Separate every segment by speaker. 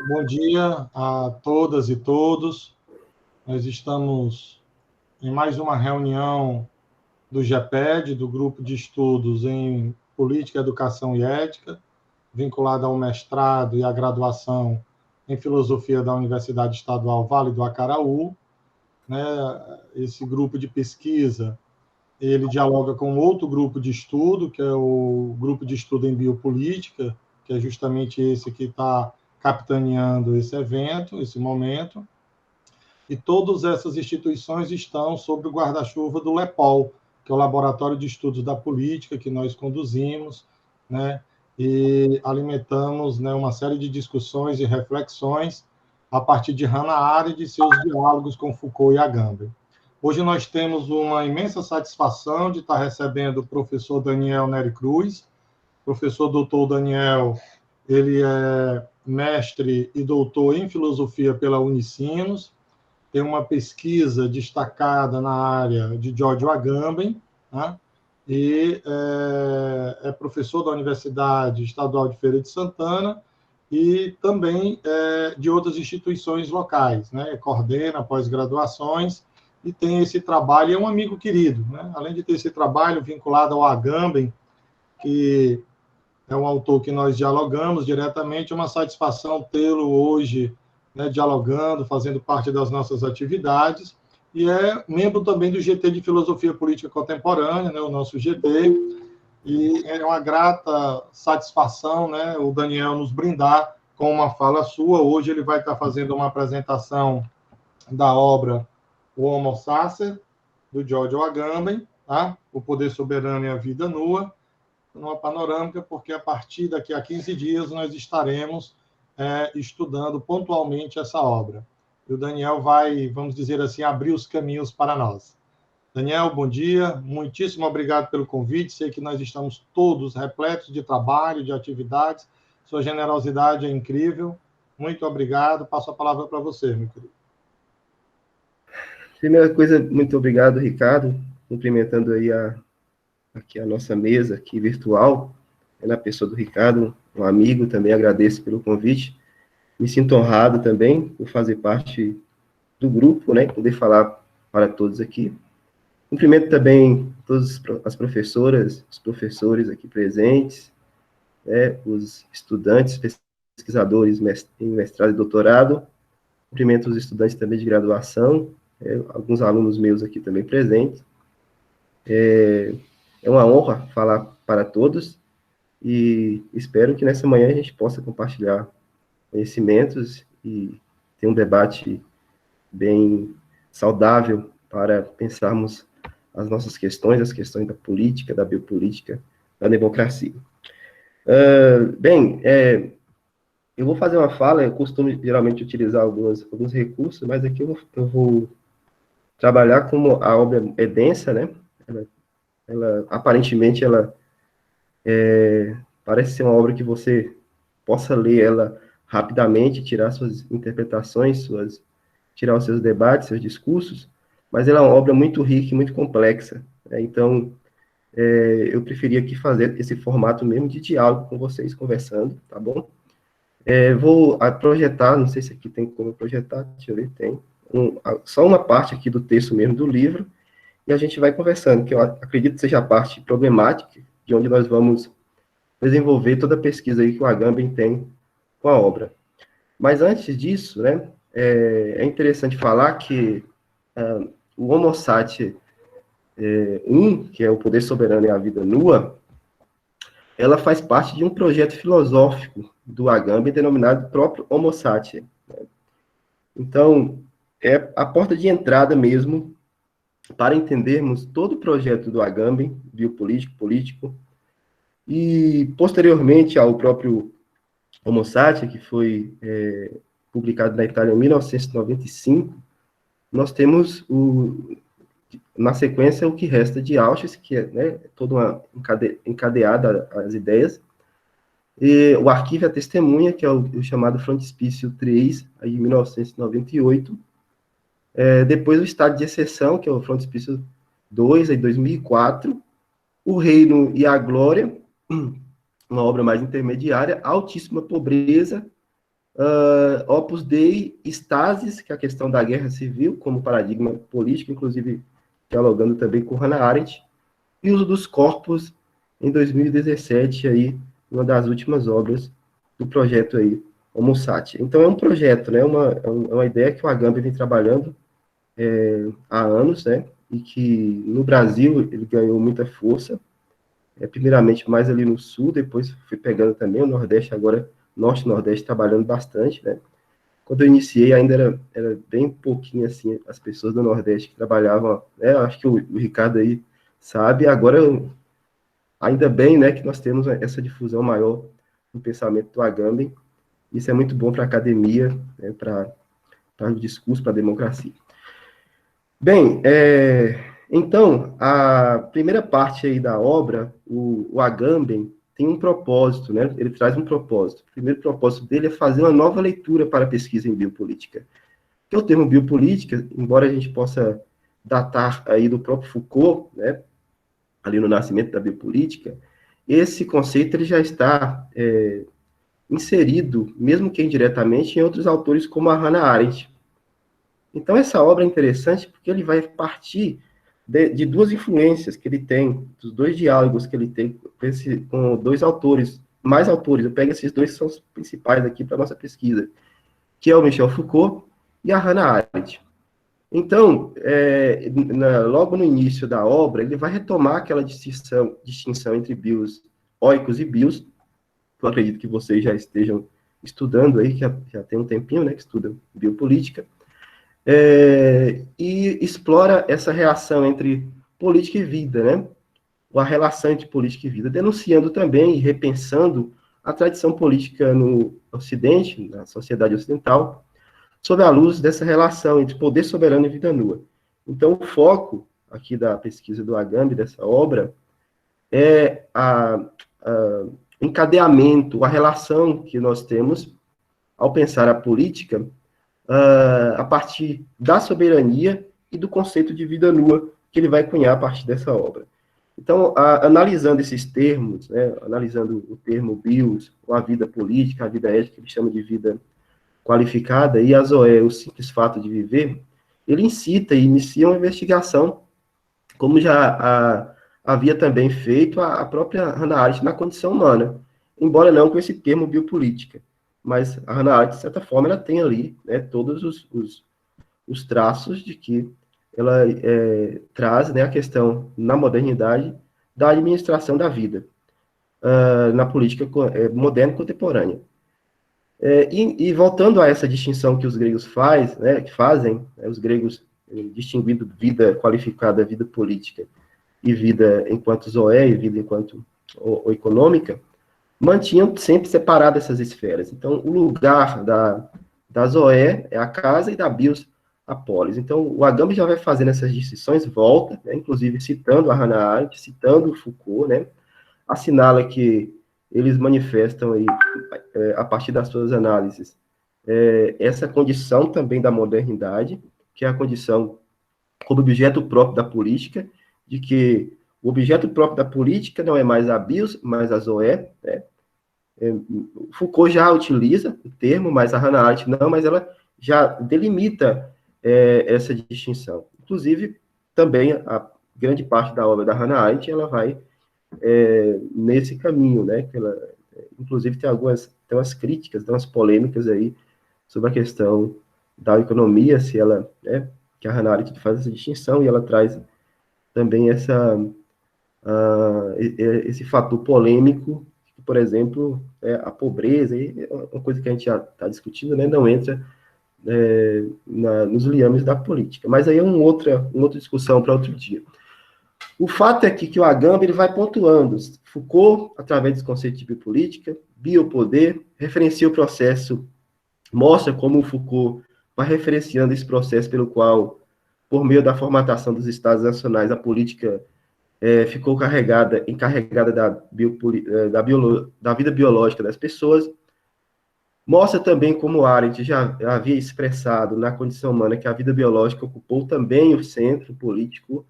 Speaker 1: Bom dia a todas e todos. Nós estamos em mais uma reunião do GEPED, do Grupo de Estudos em Política, Educação e Ética, vinculada ao mestrado e à graduação em Filosofia da Universidade Estadual Vale do Acaraú. Esse grupo de pesquisa, ele dialoga com outro grupo de estudo, que é o Grupo de Estudo em Biopolítica, que é justamente esse que está capitaneando esse evento, esse momento, e todas essas instituições estão sob o guarda-chuva do LEPOL, que é o Laboratório de Estudos da Política, que nós conduzimos, e alimentamos, uma série de discussões e reflexões a partir de Hannah Arendt e seus diálogos com Foucault e Agamben. Hoje nós temos uma imensa satisfação de estar recebendo o professor Daniel Neri Cruz. O professor doutor Daniel, ele é mestre e doutor em filosofia pela Unicinos, tem uma pesquisa destacada na área de Giorgio Agamben, e é professor da Universidade Estadual de Feira de Santana e também de outras instituições locais, coordena pós-graduações e tem esse trabalho, é um amigo querido, além de ter esse trabalho vinculado ao Agamben, que é um autor que nós dialogamos diretamente, é uma satisfação tê-lo hoje, dialogando, fazendo parte das nossas atividades, e é membro também do GT de Filosofia Política Contemporânea, o nosso GT, e é uma grata satisfação, o Daniel nos brindar com uma fala sua. Hoje ele vai estar fazendo uma apresentação da obra O Homo Sacer, do Giorgio Agamben, O Poder Soberano e a Vida Nua, numa panorâmica, porque a partir daqui a 15 dias nós estaremos estudando pontualmente essa obra. E o Daniel vai, vamos dizer assim, abrir os caminhos para nós. Daniel, bom dia, muitíssimo obrigado pelo convite, sei que nós estamos todos repletos de trabalho, de atividades, sua generosidade é incrível, muito obrigado, passo a palavra para você, meu querido.
Speaker 2: Primeira coisa, muito obrigado, Ricardo, cumprimentando aí aqui a nossa mesa aqui virtual, na pessoa do Ricardo, um amigo, também agradeço pelo convite, me sinto honrado também por fazer parte do grupo, poder falar para todos aqui. Cumprimento também todas as professoras, os professores aqui presentes, os estudantes, pesquisadores em mestrado e doutorado. Cumprimento os estudantes também de graduação, alguns alunos meus aqui também presentes. É uma honra falar para todos e espero que nessa manhã a gente possa compartilhar conhecimentos e ter um debate bem saudável para pensarmos as nossas questões, as questões da política, da biopolítica, da democracia. Eu vou fazer uma fala, eu costumo geralmente utilizar alguns recursos, mas aqui eu vou trabalhar como a obra é densa, Aparentemente, ela parece ser uma obra que você possa ler ela rapidamente, tirar suas interpretações, tirar os seus debates, seus discursos, mas ela é uma obra muito rica e muito complexa. Então, eu preferia aqui fazer esse formato mesmo de diálogo com vocês, conversando, tá bom? Vou projetar, não sei se aqui tem como projetar, deixa eu ver, tem. Só uma parte aqui do texto mesmo do livro, e a gente vai conversando, que eu acredito que seja a parte problemática, de onde nós vamos desenvolver toda a pesquisa aí que o Agamben tem com a obra. Mas antes disso, é interessante falar que o Homo Sacer 1, que é o Poder Soberano e a Vida Nua, ela faz parte de um projeto filosófico do Agamben denominado próprio Homo Sacer. Então, é a porta de entrada mesmo para entendermos todo o projeto do Agamben, biopolítico, político, e posteriormente ao próprio Homo Sacer, que foi publicado na Itália em 1995, nós temos, na sequência, o que resta de Auschwitz, que é toda uma encadeada as ideias, e o Arquivo e a Testemunha, que é o chamado Frontispício 3, aí, em 1998, depois o Estado de Exceção, que é o Frontispício 2, em 2004, O Reino e a Glória, uma obra mais intermediária, Altíssima Pobreza, Opus Dei, Stasis, que é a questão da guerra civil, como paradigma político, inclusive dialogando também com Hannah Arendt, e Uso dos Corpos, em 2017, aí, uma das últimas obras do projeto aí, Homo Sapiens. Então, é um projeto, né, uma ideia que o Agamben vem trabalhando há anos, né, e que no Brasil ele ganhou muita força, primeiramente mais ali no Sul, depois fui pegando também o Nordeste, agora Norte e Nordeste trabalhando bastante, né. Quando eu iniciei, ainda era bem pouquinho, assim, as pessoas do Nordeste que trabalhavam, né, acho que o Ricardo aí sabe, agora ainda bem, né, que nós temos essa difusão maior no pensamento do Agamben. Isso é muito bom para a academia, né, para o discurso, para a democracia. Bem, então, a primeira parte aí da obra, o Agamben tem um propósito, né? Ele traz um propósito. O primeiro propósito dele é fazer uma nova leitura para a pesquisa em biopolítica. Que é o termo biopolítica, embora a gente possa datar aí do próprio Foucault, né, ali no nascimento da biopolítica, esse conceito ele já está inserido, mesmo que indiretamente, em outros autores como a Hannah Arendt. Então, essa obra é interessante porque ele vai partir de duas influências que ele tem, dos dois diálogos que ele tem com dois autores, mais autores, eu pego esses dois que são os principais aqui para a nossa pesquisa, que é o Michel Foucault e a Hannah Arendt. Então, logo no início da obra, ele vai retomar aquela distinção entre bios oicos e bios. Eu acredito que vocês já estejam estudando aí, que já tem um tempinho, né, que estudam biopolítica, e explora essa reação entre política e vida, né, a relação entre política e vida, denunciando também e repensando a tradição política no Ocidente, na sociedade ocidental, sob a luz dessa relação entre poder soberano e vida nua. Então, o foco aqui da pesquisa do Agamben, dessa obra, é o encadeamento, a relação que nós temos ao pensar a política a partir da soberania e do conceito de vida nua que ele vai cunhar a partir dessa obra. Então, analisando esses termos, né, analisando o termo bios, a vida política, a vida ética, que ele chama de vida qualificada, e a Zoé, o simples fato de viver, ele incita e inicia uma investigação, como já havia também feito a própria Hannah Arendt na condição humana, embora não com esse termo biopolítica. Mas a Hannah Arendt, de certa forma, ela tem ali, né, todos os traços de que ela traz, né, a questão, na modernidade, da administração da vida, na política moderna e contemporânea. E voltando a essa distinção que os gregos fazem, né, os gregos distinguindo vida qualificada, vida política, e vida enquanto zoé, e vida enquanto ou econômica, mantinham sempre separadas essas esferas. Então, o lugar da zoé é a casa e da bios a polis. Então, o Agamben já vai fazendo essas distinções, volta, né, inclusive citando a Hannah Arendt, citando o Foucault, né, assinala que eles manifestam aí, a partir das suas análises, essa condição também da modernidade, que é a condição como objeto próprio da política, de que o objeto próprio da política não é mais a bios, mas a zoé, né? Foucault já utiliza o termo, mas a Hannah Arendt não, mas ela já delimita essa distinção. Inclusive, também a grande parte da obra da Hannah Arendt, ela vai nesse caminho, né? Que ela, inclusive, tem umas críticas, tem umas polêmicas aí sobre a questão da economia, se ela, né, que a Hannah Arendt faz essa distinção, e ela traz também esse fator polêmico, que, por exemplo, a pobreza, é uma coisa que a gente já está discutindo, né, não entra nos liames da política. Mas aí é uma outra discussão para outro dia. O fato é que o Agamben ele vai pontuando. Foucault, através dos conceitos de biopolítica, biopoder, referencia o processo, mostra como o Foucault vai referenciando esse processo pelo qual, por meio da formatação dos Estados nacionais, a política ficou encarregada da vida biológica das pessoas. Mostra também como Arendt já havia expressado na condição humana que a vida biológica ocupou também o centro político,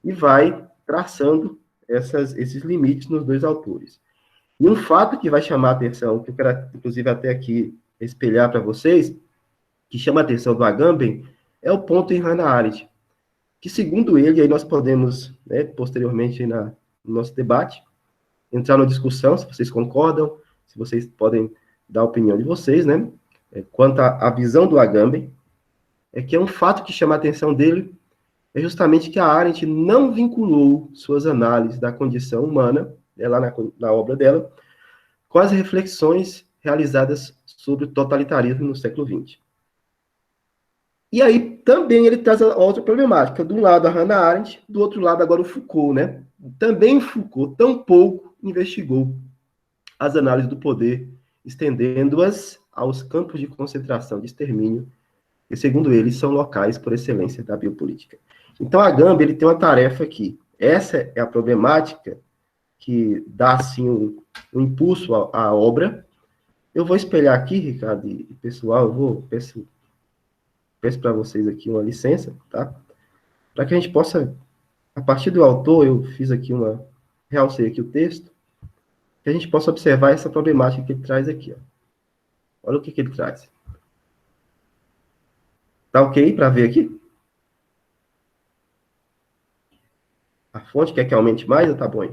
Speaker 2: e vai traçando esses limites nos dois autores. E um fato que vai chamar a atenção, que eu quero, inclusive, até aqui espelhar para vocês, que chama a atenção do Agamben, é o ponto em Hannah Arendt, que, segundo ele, aí nós podemos, né, posteriormente no nosso debate, entrar na discussão, se vocês concordam, se vocês podem dar a opinião de vocês, né, quanto à visão do Agamben, é que é um fato que chama a atenção dele, é justamente que a Arendt não vinculou suas análises da condição humana, lá na obra dela, com as reflexões realizadas sobre o totalitarismo no século XX. E aí também ele traz a outra problemática. De um lado a Hannah Arendt, do outro lado agora o Foucault, né? Também Foucault tampouco investigou as análises do poder, estendendo-as aos campos de concentração de extermínio, que, segundo ele, são locais por excelência da biopolítica. Então, a Agamben, ele tem uma tarefa aqui. Essa é a problemática que dá, assim, um impulso à obra. Eu vou espelhar aqui, Ricardo e pessoal, peço para vocês aqui uma licença, tá? Para que a gente possa, a partir do autor, eu fiz aqui realcei aqui o texto, que a gente possa observar essa problemática que ele traz aqui, ó. Olha o que ele traz. Tá ok para ver aqui? A fonte quer que aumente mais ou tá bom?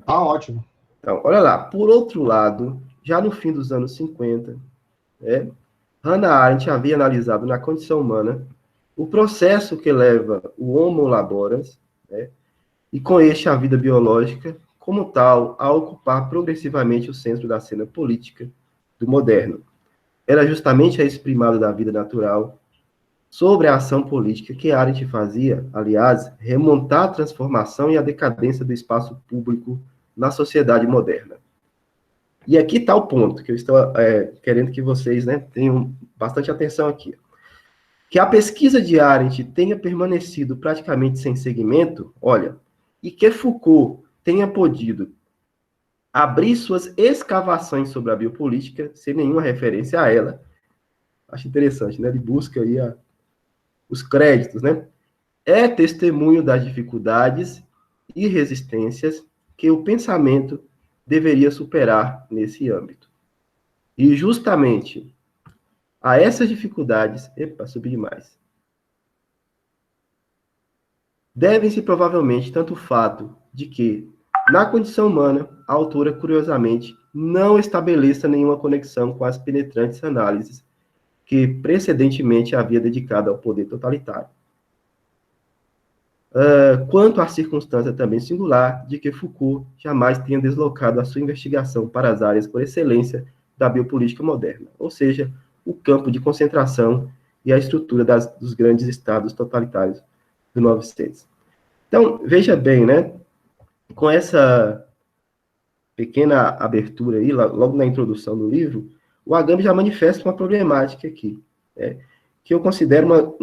Speaker 1: Tá ótimo.
Speaker 2: Então, olha lá. Por outro lado, já no fim dos anos 50, Hannah Arendt havia analisado na condição humana o processo que leva o Homo laborans, e com este a vida biológica, como tal, a ocupar progressivamente o centro da cena política do moderno. Era justamente a exprimada da vida natural sobre a ação política que Arendt fazia, aliás, remontar a transformação e a decadência do espaço público na sociedade moderna. E aqui está o ponto que eu estou querendo que vocês, né, tenham bastante atenção aqui. Que a pesquisa de Arendt tenha permanecido praticamente sem segmento, olha, e que Foucault tenha podido abrir suas escavações sobre a biopolítica sem nenhuma referência a ela, acho interessante, né? Ele busca aí os créditos, né? É testemunho das dificuldades e resistências que o pensamento deveria superar nesse âmbito. E justamente a essas dificuldades, subi demais, devem-se provavelmente tanto o fato de que, na condição humana, a autora, curiosamente, não estabeleça nenhuma conexão com as penetrantes análises que precedentemente havia dedicado ao poder totalitário. Quanto à circunstância também singular de que Foucault jamais tenha deslocado a sua investigação para as áreas por excelência da biopolítica moderna, ou seja, o campo de concentração e a estrutura dos grandes estados totalitários do 900. Então, veja bem, né? Com essa pequena abertura aí, logo na introdução do livro, o Agamben já manifesta uma problemática aqui, que eu considero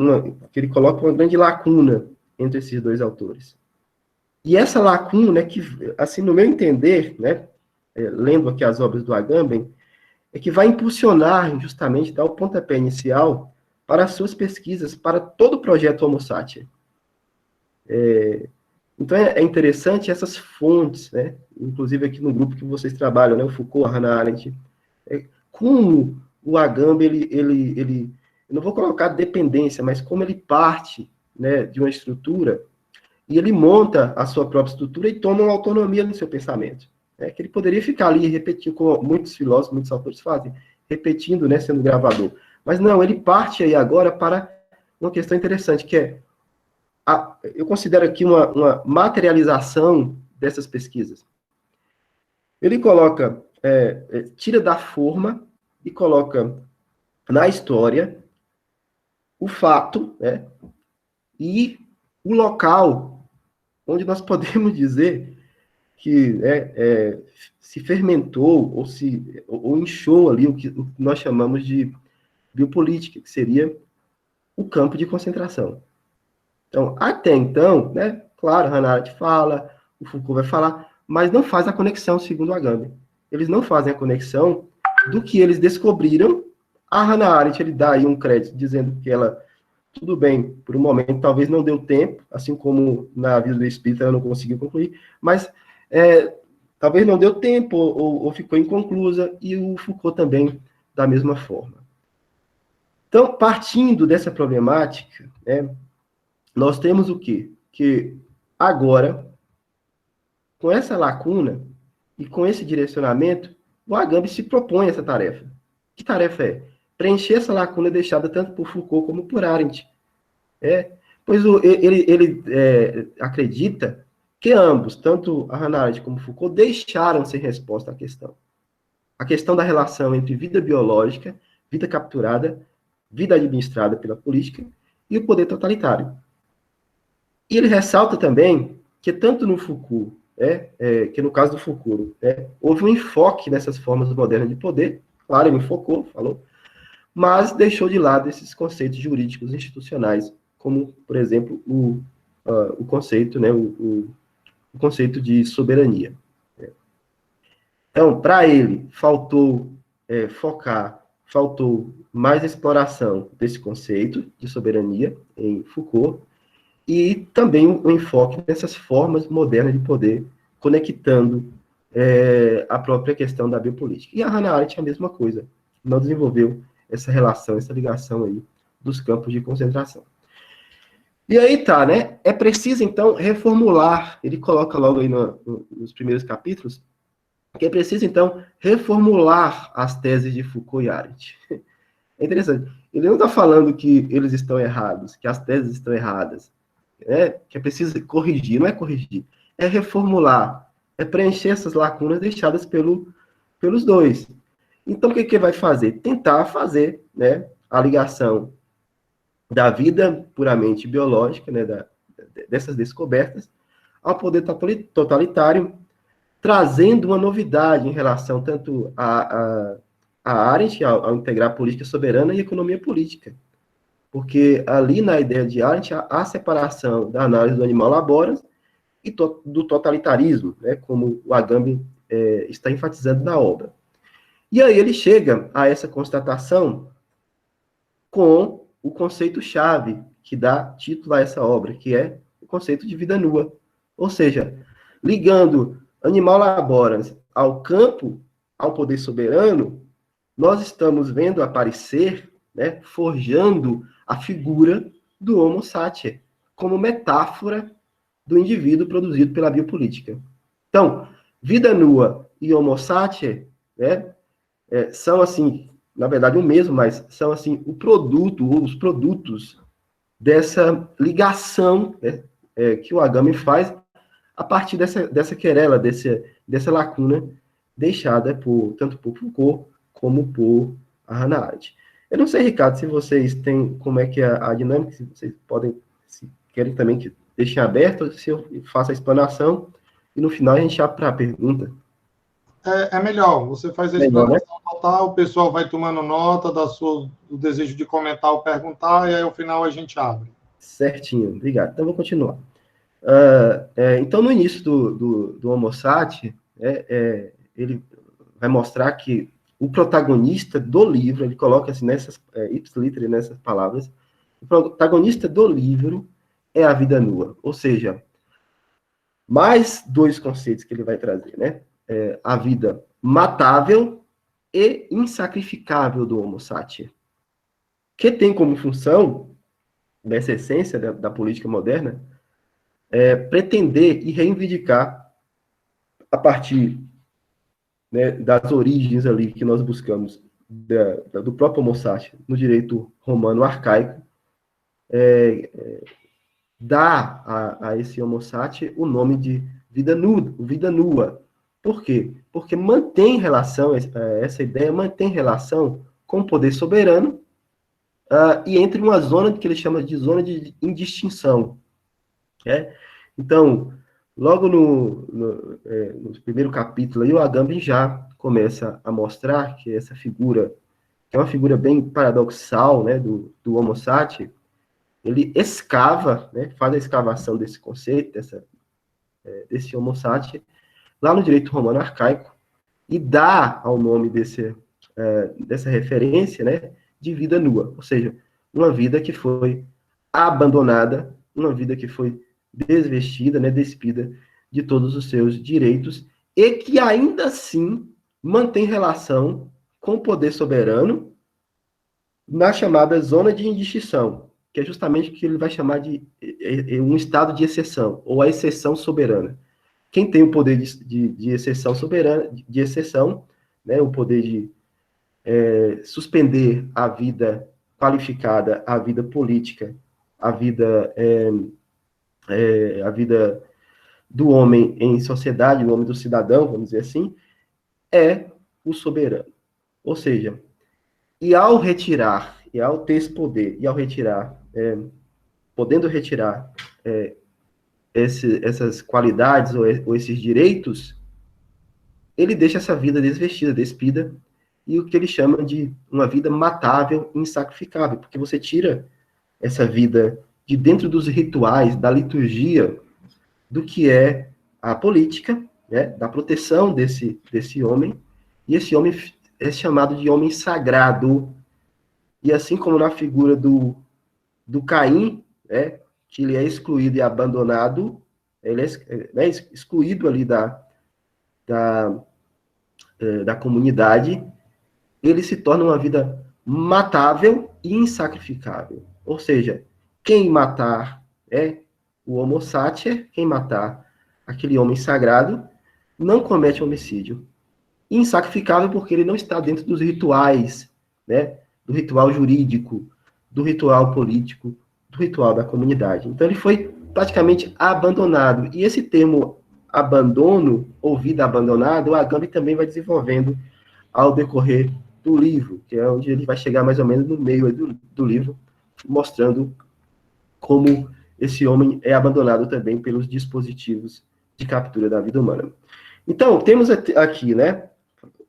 Speaker 2: que ele coloca uma grande lacuna entre esses dois autores. E essa lacuna, que, assim, no meu entender, né, lendo aqui as obras do Agamben, é que vai impulsionar, justamente, dar o pontapé inicial para as suas pesquisas, para todo o projeto Homo Sapiens. Então, é interessante essas fontes, né, inclusive aqui no grupo que vocês trabalham, né, o Foucault, a Hannah Arendt, como o Agamben, ele eu não vou colocar dependência, mas como ele parte, né, de uma estrutura, e ele monta a sua própria estrutura e toma uma autonomia no seu pensamento. Que ele poderia ficar ali repetindo, como muitos filósofos, muitos autores fazem, repetindo, né, sendo gravador. Mas não, ele parte aí agora para uma questão interessante, que é, eu considero aqui uma materialização dessas pesquisas. Ele coloca, tira da forma e coloca na história o fato, né, e o local onde nós podemos dizer que se fermentou ou inchou ali o que nós chamamos de biopolítica, que seria o campo de concentração. Então, até então, né, claro, Hannah Arendt fala, o Foucault vai falar, mas não faz a conexão, segundo o Agamben. Eles não fazem a conexão do que eles descobriram. A Hannah Arendt, ele dá aí um crédito, dizendo que ela, tudo bem, por um momento, talvez não deu tempo, assim como na vida do espírito ela não conseguiu concluir, mas talvez não deu tempo ou ficou inconclusa, e o Foucault também da mesma forma. Então, partindo dessa problemática, né, nós temos o quê? Que agora, com essa lacuna e com esse direcionamento, o Agamben se propõe essa tarefa. Que tarefa é? Preencher essa lacuna deixada tanto por Foucault como por Arendt. Pois ele acredita que ambos, tanto a Hannah Arendt como Foucault, deixaram sem resposta a questão. A questão da relação entre vida biológica, vida capturada, vida administrada pela política e o poder totalitário. E ele ressalta também que tanto no Foucault, que no caso do Foucault, houve um enfoque nessas formas modernas de poder, claro, ele enfocou, falou, mas deixou de lado esses conceitos jurídicos institucionais, como, por exemplo, o conceito, né, o conceito de soberania. Então, para ele, faltou focar, faltou mais exploração desse conceito de soberania em Foucault, e também o enfoque nessas formas modernas de poder, conectando a própria questão da biopolítica. E a Hannah Arendt é a mesma coisa, não desenvolveu essa relação, essa ligação aí dos campos de concentração. E aí tá, né? É preciso, então, reformular, ele coloca logo aí nos primeiros capítulos, que é preciso, então, reformular as teses de Foucault e Arendt. É interessante. Ele não está falando que eles estão errados, que as teses estão erradas, que é preciso corrigir, não é corrigir, é reformular, é preencher essas lacunas deixadas pelos dois. Então, o que vai fazer? Tentar fazer, né, a ligação da vida puramente biológica, né, dessas descobertas, ao poder totalitário, trazendo uma novidade em relação tanto a Arendt, ao integrar política soberana e economia política. Porque ali na ideia de Arendt, há a separação da análise do animal laboras e do totalitarismo, né, como o Agamben está enfatizando na obra. E aí ele chega a essa constatação com o conceito-chave que dá título a essa obra, que é o conceito de vida nua. Ou seja, ligando animal laboras ao campo, ao poder soberano, nós estamos vendo aparecer, né, forjando a figura do Homo sapiens como metáfora do indivíduo produzido pela biopolítica. Então, vida nua e Homo sapiens, né, são, assim, na verdade, o mesmo, mas são, assim, os produtos dessa ligação, né, que o Agamben faz a partir dessa querela, dessa lacuna deixada tanto por Foucault como por a Hannah Arendt. Eu não sei, Ricardo, se vocês têm, como é que é a dinâmica, se vocês podem, se querem também que deixem aberto, se eu faço a explanação, e no final a gente abre para a pergunta.
Speaker 1: É melhor, você faz a explanação total, o pessoal vai tomando nota do desejo de comentar ou perguntar, e aí ao final a gente abre.
Speaker 2: Certinho, obrigado. Então, vou continuar. Então, no início do Homo sapiens, ele vai mostrar que o protagonista do livro, ele coloca assim, ipsiliter, nessas palavras, o protagonista do livro é a vida nua. Ou seja, mais dois conceitos que ele vai trazer, né? A vida matável e insacrificável do Homo sapiens, que tem como função, nessa essência da política moderna, pretender e reivindicar, a partir, né, das origens ali que nós buscamos do próprio Homo sapiens no direito romano arcaico, dá a esse Homo sapiens o nome de vida nua. Por quê? Porque mantém relação, essa ideia mantém relação com o poder soberano e entre uma zona que ele chama de zona de indistinção. Então, logo no primeiro capítulo, aí, o Agamben já começa a mostrar que essa figura, que é uma figura bem paradoxal, né, do Homo sapiens, ele escava, né, faz a escavação desse conceito, desse Homo sapiens, lá no direito romano arcaico, e dá ao nome dessa referência, né, de vida nua, ou seja, uma vida que foi abandonada, uma vida que foi desvestida, né, despida de todos os seus direitos e que ainda assim mantém relação com o poder soberano na chamada zona de indistinção, que é justamente o que ele vai chamar de um estado de exceção, ou a exceção soberana. Quem tem o poder de exceção soberana, de exceção, né, o poder de suspender a vida qualificada, a vida política, a vida, a vida do homem em sociedade, do homem do cidadão, vamos dizer assim, é o soberano. Ou seja, e ao ter esse poder, e ao retirar, podendo retirar essas qualidades ou esses direitos, ele deixa essa vida desvestida, despida, e o que ele chama de uma vida matável, insacrificável, porque você tira essa vida de dentro dos rituais, da liturgia, do que é a política, né, da proteção desse homem, e esse homem é chamado de homem sagrado. E assim como na figura do Caim, né, que ele é excluído e abandonado, ele é excluído ali da comunidade, ele se torna uma vida matável e insacrificável. Ou seja, quem matar o homo sacer, quem matar aquele homem sagrado, não comete homicídio. Insacrificável porque ele não está dentro dos rituais, né? Do ritual jurídico, do ritual político, do ritual da comunidade. Então ele foi praticamente abandonado. E esse termo abandono, ou vida abandonada, o Agamben também vai desenvolvendo ao decorrer do livro, que é onde ele vai chegar mais ou menos no meio do livro, mostrando como esse homem é abandonado também pelos dispositivos de captura da vida humana. Então, temos aqui, né,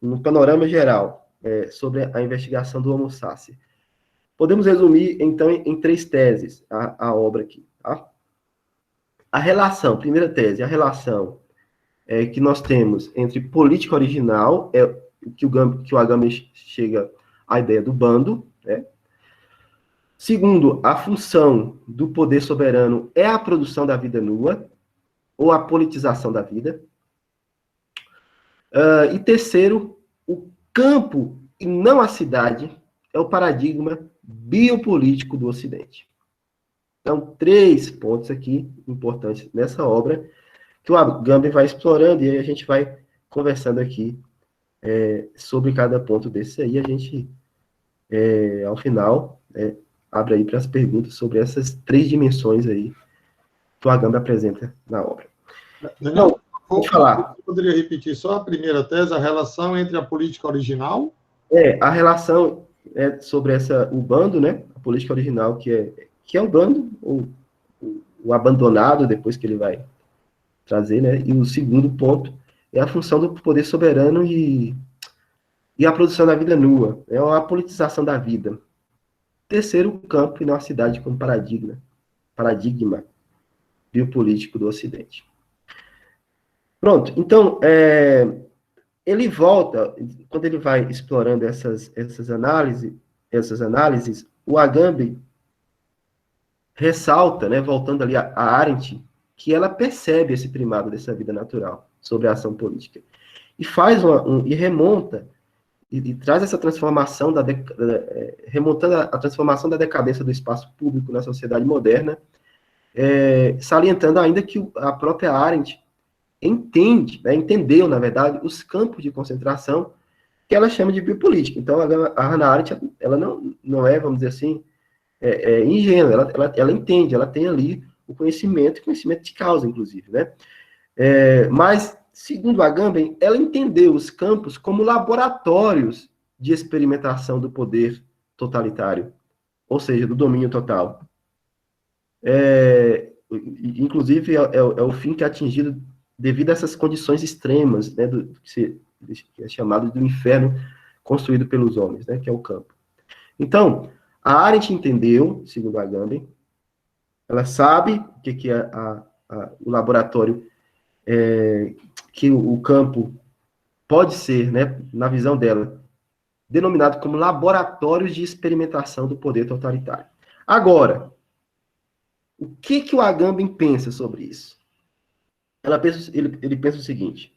Speaker 2: no panorama geral, sobre a investigação do Homo sacer. Podemos resumir, então, em 3 teses a obra aqui. Tá? A relação, primeira tese, a relação que nós temos entre política original, que o Agamben chega à ideia do bando, né? Segundo, a função do poder soberano é a produção da vida nua, ou a politização da vida. E terceiro, o campo e não a cidade é o paradigma biopolítico do Ocidente. Então, 3 pontos aqui importantes nessa obra que o Agamben vai explorando e aí a gente vai conversando aqui sobre cada ponto desse aí. A gente, ao final, abre aí para as perguntas sobre essas 3 dimensões aí que o Agamben apresenta na obra.
Speaker 1: Daniel,
Speaker 2: então, vou falar.
Speaker 1: Poderia repetir só a primeira tese, a relação entre a política original?
Speaker 2: A relação sobre o bando, né? A política original, que é o bando, o abandonado, depois que ele vai trazer, né? E o segundo ponto é a função do poder soberano e a produção da vida nua, é a politização da vida. Terceiro, o campo e não a cidade como paradigma biopolítico do Ocidente. Pronto, então, ele volta, quando ele vai explorando essas análises, o Agamben ressalta, né, voltando ali a Arendt, que ela percebe esse primado dessa vida natural sobre a ação política. E faz e remonta, e traz essa transformação, remontando a transformação da decadência do espaço público na sociedade moderna, salientando ainda que a própria Arendt entendeu, na verdade, os campos de concentração que ela chama de biopolítica. Então, a Hannah Arendt, ela não é, vamos dizer assim, ingênua, ela entende, ela tem ali o conhecimento de causa, inclusive, né? Mas, segundo a Agamben, ela entendeu os campos como laboratórios de experimentação do poder totalitário, ou seja, do domínio total. Inclusive, é o fim que é atingido devido a essas condições extremas, né, que é chamado do inferno construído pelos homens, né, que é o campo. Então, a Arendt entendeu, segundo a Agamben, ela sabe o que é o laboratório, que o campo pode ser, né, na visão dela, denominado como laboratórios de experimentação do poder totalitário. Agora, o que o Agamben pensa sobre isso? Ele pensa o seguinte: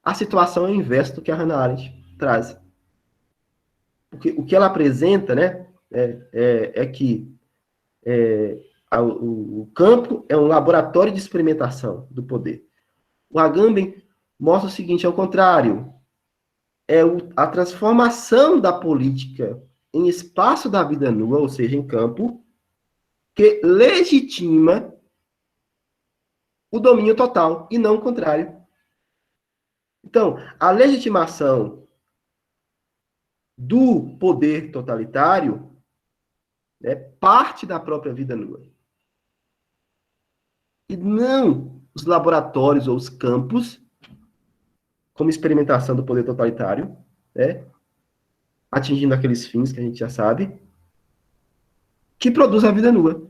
Speaker 2: a situação é o inverso do que a Hannah Arendt traz. Porque o que ela apresenta, né, é que o campo é um laboratório de experimentação do poder. O Agamben mostra o seguinte, ao contrário, a transformação da política em espaço da vida nua, ou seja, em campo, que legitima o domínio total, e não o contrário. Então, a legitimação do poder totalitário parte da própria vida nua. E não os laboratórios ou os campos, como experimentação do poder totalitário, atingindo aqueles fins que a gente já sabe, que produz a vida nua.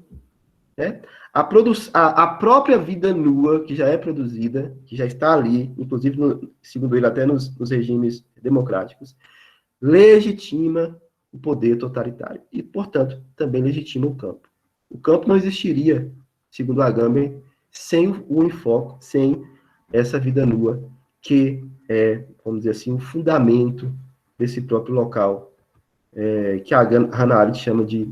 Speaker 2: A própria vida nua, que já é produzida, que já está ali, inclusive, segundo ele, até nos regimes democráticos, legitima o poder totalitário. E, portanto, também legitima o campo. O campo não existiria, segundo Agamben, sem o enfoque, sem essa vida nua, que é, vamos dizer assim, o fundamento desse próprio local, que a Hannah Arendt chama de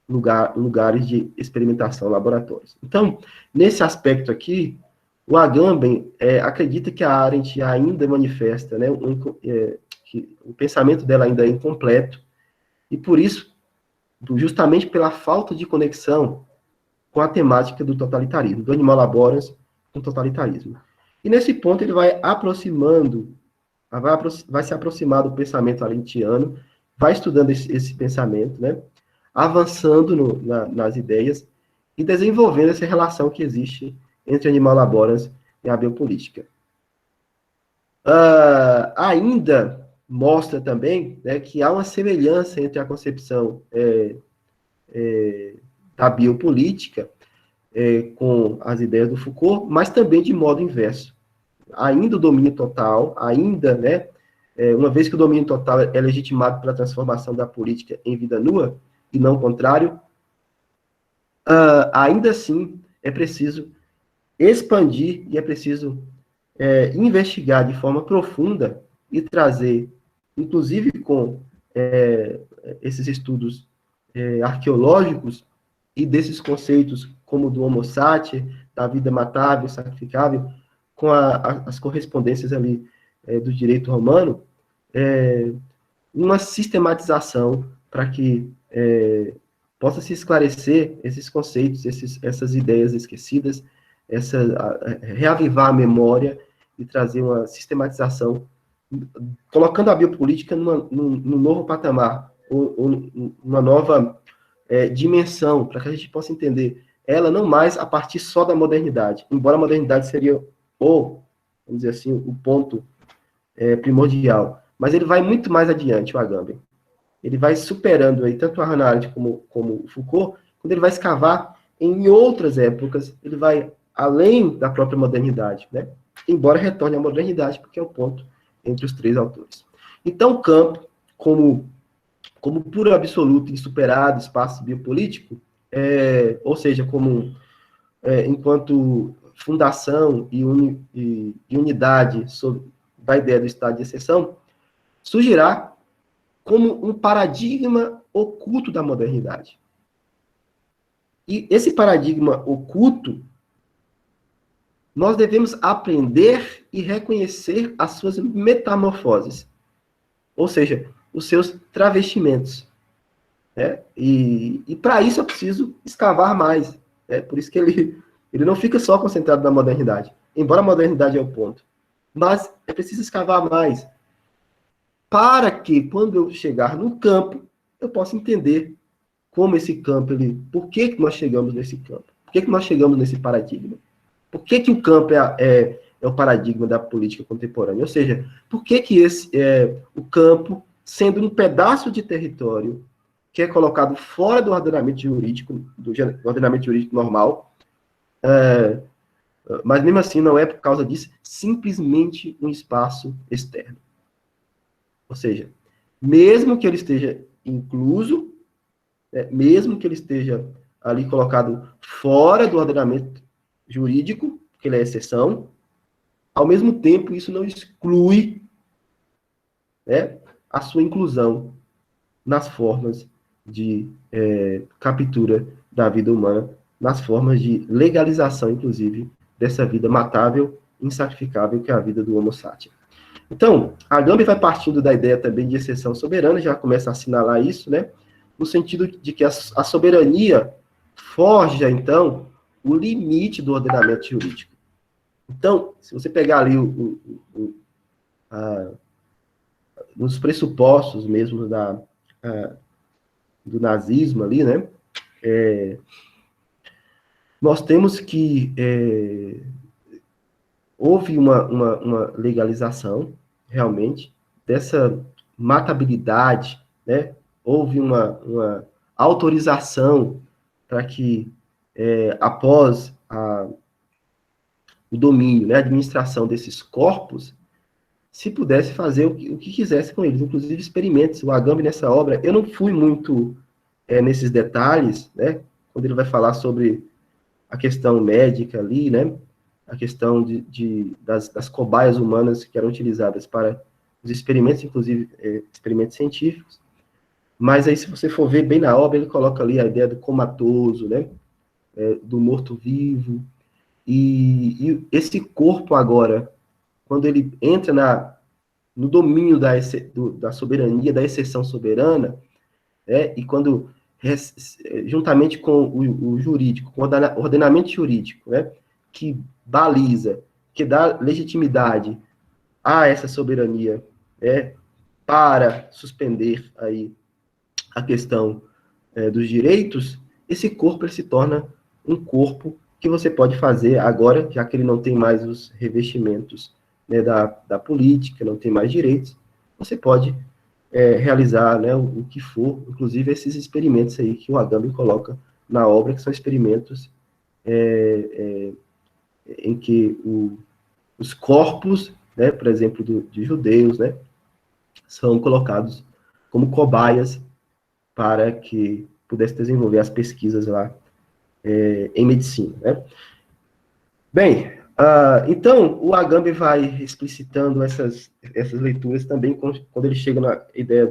Speaker 2: lugares de experimentação, laboratórios. Então, nesse aspecto aqui, o Agamben acredita que a Arendt ainda manifesta, né, que o pensamento dela ainda é incompleto, e por isso, justamente pela falta de conexão com a temática do totalitarismo, do animal laborans com o totalitarismo. E nesse ponto ele vai se aproximar do pensamento arendtiano, vai estudando esse pensamento, né, avançando nas ideias e desenvolvendo essa relação que existe entre animal laborans e a biopolítica. Ainda mostra também, né, que há uma semelhança entre a concepção da biopolítica com as ideias do Foucault, mas também de modo inverso. Ainda o domínio total, né, uma vez que o domínio total é legitimado pela transformação da política em vida nua, e não o contrário, ainda assim é preciso expandir e é preciso investigar de forma profunda e trazer, inclusive com esses estudos arqueológicos e desses conceitos como o do homo sapiens, da vida matável, sacrificável, com as correspondências ali do direito romano, uma sistematização para que possa se esclarecer esses conceitos, essas ideias esquecidas, reavivar a memória e trazer uma sistematização, colocando a biopolítica num novo patamar, ou uma nova dimensão, para que a gente possa entender ela não mais a partir só da modernidade, embora a modernidade seria vamos dizer assim, o ponto primordial, mas ele vai muito mais adiante, o Agamben. Ele vai superando aí tanto a Hannah Arendt como o Foucault, quando ele vai escavar em outras épocas, ele vai além da própria modernidade, né? Embora retorne à modernidade, porque é o ponto entre os três autores. Então, Campo, como puro absoluto e insuperável espaço biopolítico, ou seja, enquanto fundação e unidade da ideia do estado de exceção, surgirá como um paradigma oculto da modernidade. E esse paradigma oculto, nós devemos aprender e reconhecer as suas metamorfoses, ou seja, os seus travestimentos. E para isso é preciso escavar mais. Por isso que ele não fica só concentrado na modernidade, embora a modernidade é o ponto. Mas é preciso escavar mais, para que, quando eu chegar no campo, eu possa entender como esse campo, por que nós chegamos nesse campo? Por que nós chegamos nesse paradigma? Por que o campo é o paradigma da política contemporânea? Ou seja, por que o campo, sendo um pedaço de território que é colocado fora do ordenamento jurídico, do ordenamento jurídico normal, mas mesmo assim não é por causa disso simplesmente um espaço externo. Ou seja, mesmo que ele esteja incluso, mesmo que ele esteja ali colocado fora do ordenamento jurídico, que ele é exceção, Ao mesmo tempo, isso não exclui, né, a sua inclusão nas formas de captura da vida humana, nas formas de legalização, inclusive, dessa vida matável, insacrificável, que é a vida do Homo sapiens. Então, a Agamben vai partindo da ideia também de exceção soberana, já começa a assinalar isso, né? No sentido de que a soberania forja, então, o limite do ordenamento jurídico. Então, se você pegar ali nos pressupostos mesmo do nazismo ali, né? Nós temos que houve uma legalização, realmente, dessa matabilidade, né? Houve uma autorização para que, após o domínio, né, a administração desses corpos, se pudesse fazer o que quisesse com eles, inclusive experimentos. O Agamben, nessa obra, eu não fui muito nesses detalhes, né, quando ele vai falar sobre a questão médica ali, né, a questão das cobaias humanas que eram utilizadas para os experimentos, inclusive experimentos científicos. Mas aí, se você for ver bem na obra, ele coloca ali a ideia do comatoso, né, do morto-vivo, e esse corpo agora, quando ele entra no domínio da soberania, da exceção soberana, né, e quando, juntamente com o jurídico, com o ordenamento jurídico, né, que baliza, que dá legitimidade a essa soberania, né, para suspender aí a questão dos direitos, esse corpo ele se torna um corpo que você pode fazer agora, já que ele não tem mais os revestimentos, né, da política, não tem mais direitos, você pode realizar, né, o que for, inclusive esses experimentos aí que o Agamben coloca na obra, que são experimentos em que os corpos, né, por exemplo, de judeus, né, são colocados como cobaias para que pudesse desenvolver as pesquisas lá em medicina, né? Bem, então, o Agamben vai explicitando essas leituras também quando ele chega na ideia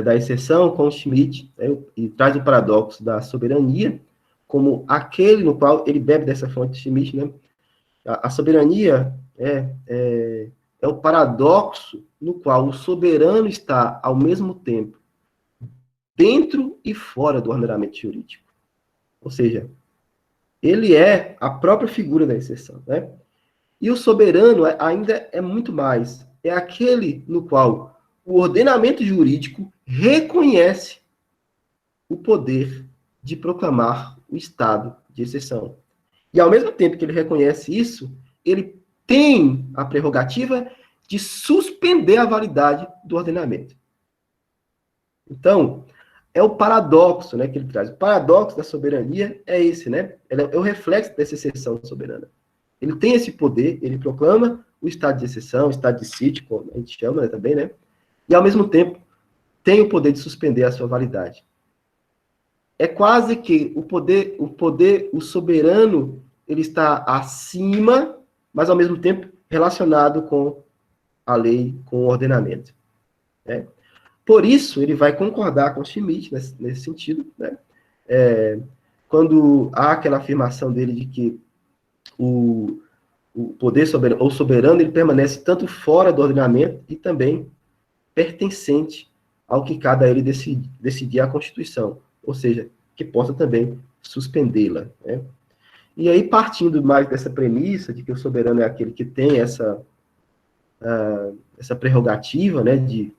Speaker 2: da exceção com Schmitt, né, e traz o paradoxo da soberania como aquele no qual ele bebe dessa fonte de Schmitt, né? A soberania é o paradoxo no qual o soberano está, ao mesmo tempo, dentro e fora do ordenamento jurídico. Ou seja, ele é a própria figura da exceção, né? E o soberano ainda é muito mais. É aquele no qual o ordenamento jurídico reconhece o poder de proclamar o estado de exceção. E ao mesmo tempo que ele reconhece isso, ele tem a prerrogativa de suspender a validade do ordenamento. Então, é o paradoxo, né, que ele traz. O paradoxo da soberania é esse, né? É o reflexo dessa exceção soberana. Ele tem esse poder, ele proclama o estado de exceção, o estado de sítio, como a gente chama, né, também, né? E, ao mesmo tempo, tem o poder de suspender a sua validade. É quase que o soberano, ele está acima, mas, ao mesmo tempo, relacionado com a lei, com o ordenamento, né? Por isso, ele vai concordar com Schmitt nesse sentido, né? Quando há aquela afirmação dele de que o poder soberano, ou soberano, ele permanece tanto fora do ordenamento e também pertencente ao que cabe a ele decidir a Constituição, ou seja, que possa também suspendê-la, né? E aí, partindo mais dessa premissa de que o soberano é aquele que tem essa prerrogativa, né, de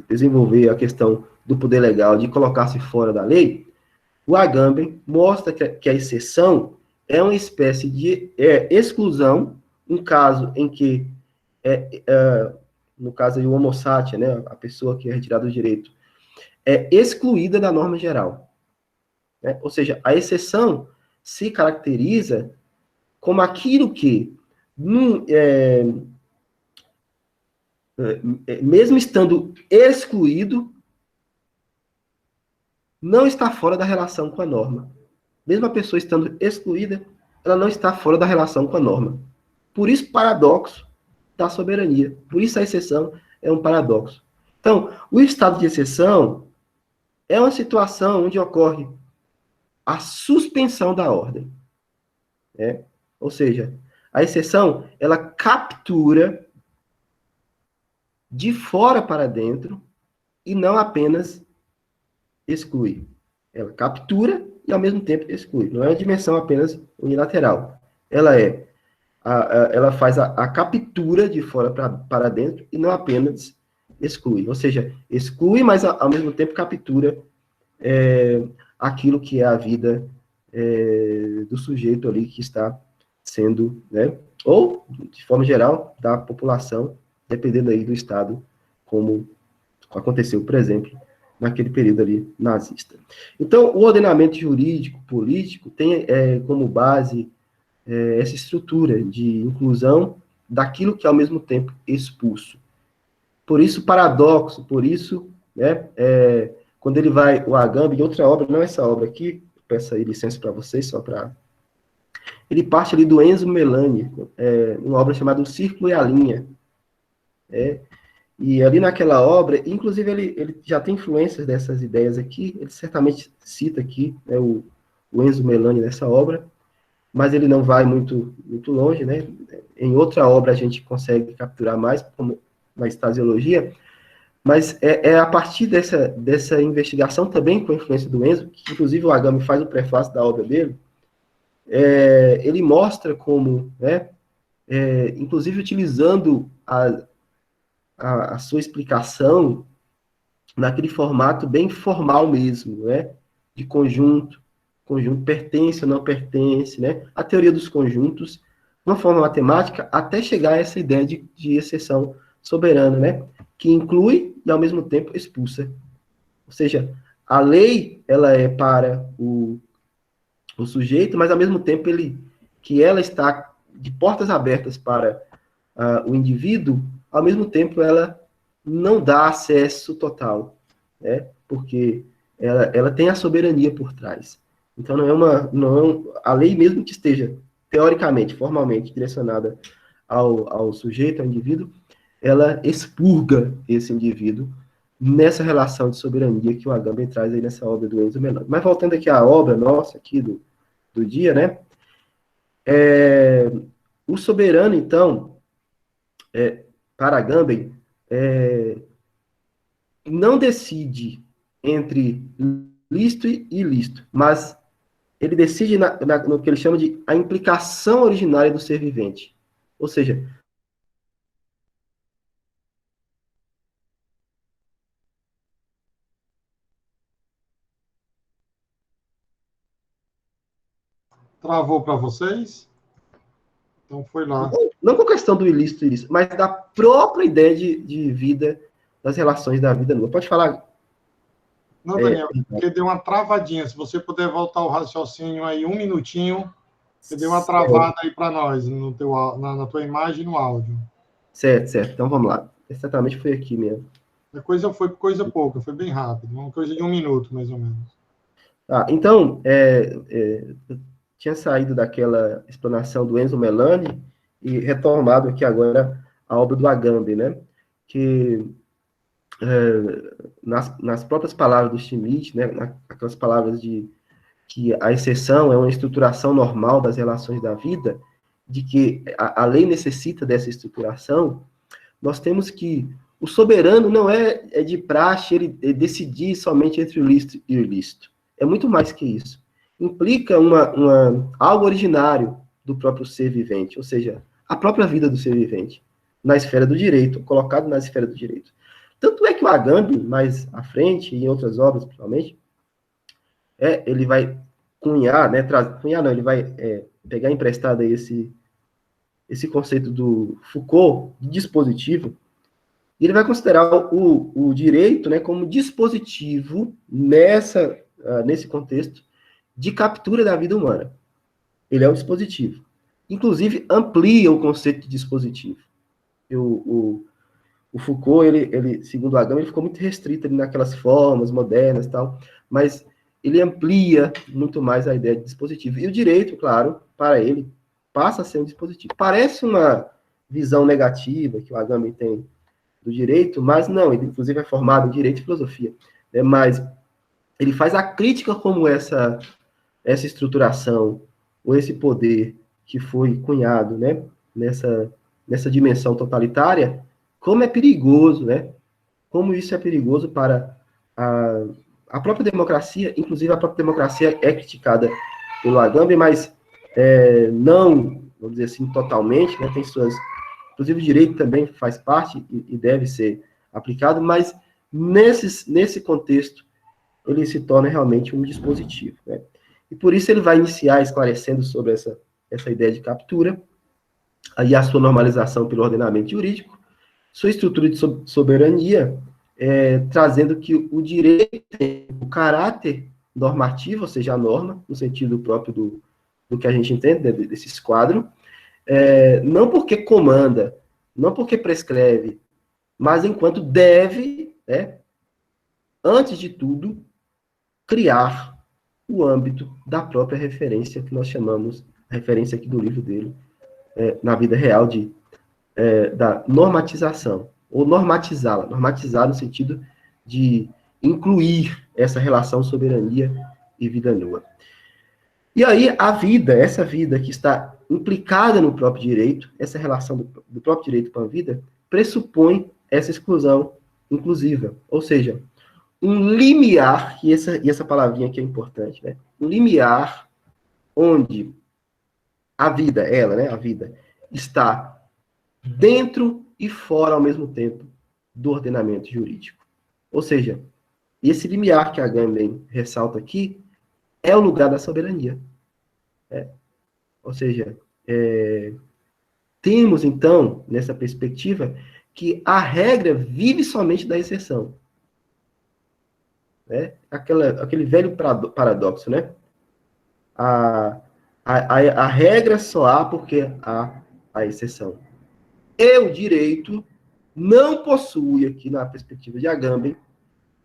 Speaker 2: desenvolver a questão do poder legal, de colocar-se fora da lei, o Agamben mostra que a exceção é uma espécie de exclusão, um caso em que, no caso do Homo sapiens, né, a pessoa que é retirada do direito, é excluída da norma geral, né? Ou seja, a exceção se caracteriza como aquilo que, mesmo estando excluído, não está fora da relação com a norma. Mesmo a pessoa estando excluída, ela não está fora da relação com a norma. Por isso, paradoxo da soberania. Por isso, a exceção é um paradoxo. Então, o estado de exceção é uma situação onde ocorre a suspensão da ordem. Né? Ou seja, a exceção, ela captura de fora para dentro e não apenas exclui. Ela captura e, ao mesmo tempo, exclui. Não é uma dimensão apenas unilateral. Ela faz a captura de fora para dentro e não apenas exclui. Ou seja, exclui, mas, ao mesmo tempo, captura aquilo que é a vida do sujeito ali que está sendo, né? Ou, de forma geral, da população, dependendo aí do estado, como aconteceu, por exemplo, naquele período ali nazista. Então, o ordenamento jurídico, político, tem como base essa estrutura de inclusão daquilo que é, ao mesmo tempo, expulso. Por isso, paradoxo, por isso, né, quando ele vai, o Agamben, em outra obra, não essa obra aqui, peço aí licença para vocês, só para... Ele parte ali do Enzo Melani, uma obra chamada O Círculo e a Linha. E ali naquela obra, inclusive ele já tem influências dessas ideias aqui, ele certamente cita aqui, né, o Enzo Melani nessa obra, mas ele não vai muito longe, né? Em outra obra a gente consegue capturar mais, como na estasiologia, mas a partir dessa investigação também com a influência do Enzo, que inclusive o Agamben faz o prefácio da obra dele, ele mostra como, né, inclusive utilizando a sua explicação naquele formato bem formal mesmo, né, de conjunto pertence ou não pertence, né, a teoria dos conjuntos, de uma forma matemática, até chegar a essa ideia de exceção soberana, né, que inclui e, ao mesmo tempo, expulsa. Ou seja, a lei, ela é para o sujeito, mas, ao mesmo tempo, que ela está de portas abertas para o indivíduo, ao mesmo tempo, ela não dá acesso total, né, porque ela tem a soberania por trás. Então, a lei, mesmo que esteja, teoricamente, formalmente, direcionada ao sujeito, ao indivíduo, ela expurga esse indivíduo nessa relação de soberania que o Agamben traz aí nessa obra do Enzo Melani. Mas voltando aqui à obra nossa aqui do dia, né? O soberano, então, para Agamben, não decide entre lícito e ilícito, mas ele decide no que ele chama de a implicação originária do ser vivente. Ou seja,
Speaker 1: Travou para vocês? Então foi lá.
Speaker 2: não com a questão do ilícito, mas da própria ideia de vida, das relações da vida nua. Pode falar.
Speaker 1: Não, Daniel, porque deu uma travadinha. Se você puder voltar o raciocínio aí um minutinho, você deu uma travada aí para nós, na tua imagem e no áudio.
Speaker 2: Certo. Então vamos lá. Exatamente foi aqui mesmo.
Speaker 1: A coisa foi coisa pouca, foi bem rápido, uma coisa de 1 minuto, mais ou menos.
Speaker 2: Então, eu tinha saído daquela explanação do Enzo Melani e retomado aqui agora a obra do Agamben, né? Que nas próprias palavras do Schmitt, né? Aquelas palavras de que a exceção é uma estruturação normal das relações da vida, de que a lei necessita dessa estruturação, nós temos que o soberano não é de praxe ele decidir somente entre o lícito e o ilícito. É muito mais que isso. Implica algo originário do próprio ser vivente, ou seja, a própria vida do ser vivente, na esfera do direito, colocado na esfera do direito. Tanto é que o Agamben, mais à frente, e em outras obras, principalmente, ele vai cunhar, né, ele vai pegar emprestado aí esse conceito do Foucault, de dispositivo, e ele vai considerar o direito, né, como dispositivo nesse contexto de captura da vida humana. Ele é um dispositivo. Inclusive, amplia o conceito de dispositivo. O Foucault, ele, segundo o Agamben, ele ficou muito restrito ali naquelas formas modernas e tal, mas ele amplia muito mais a ideia de dispositivo. E o direito, claro, para ele, passa a ser um dispositivo. Parece uma visão negativa que o Agamben tem do direito, mas não, ele inclusive é formado em direito e filosofia, né? Mas ele faz a crítica como essa estruturação, ou esse poder que foi cunhado, né, nessa dimensão totalitária, como é perigoso, né? Como isso é perigoso para a própria democracia, inclusive a própria democracia é criticada pelo Agamben, mas não, vamos dizer assim, totalmente, né? Tem suas... Inclusive o direito também faz parte e deve ser aplicado, mas nesse contexto ele se torna realmente um dispositivo, né? E por isso ele vai iniciar esclarecendo sobre essa ideia de captura, aí a sua normalização pelo ordenamento jurídico, sua estrutura de soberania, trazendo que o direito tem o caráter normativo, ou seja, a norma, no sentido próprio do que a gente entende desse esquadro, não porque comanda, não porque prescreve, mas enquanto deve, né, antes de tudo, criar o âmbito da própria referência, que nós chamamos, a referência aqui do livro dele, na vida real, da normatização, ou normatizar no sentido de incluir essa relação soberania e vida nua. E aí, a vida, essa vida que está implicada no próprio direito, essa relação do próprio direito com a vida, pressupõe essa exclusão inclusiva, ou seja, um limiar, e essa palavrinha aqui é importante, né? Um limiar onde a vida, a vida, está dentro e fora ao mesmo tempo do ordenamento jurídico. Ou seja, esse limiar que a Agamben ressalta aqui é o lugar da soberania. Ou seja, temos então, nessa perspectiva, que a regra vive somente da exceção. Aquele velho paradoxo, né? A regra só há porque há a exceção. E o direito não possui, aqui na perspectiva de Agamben,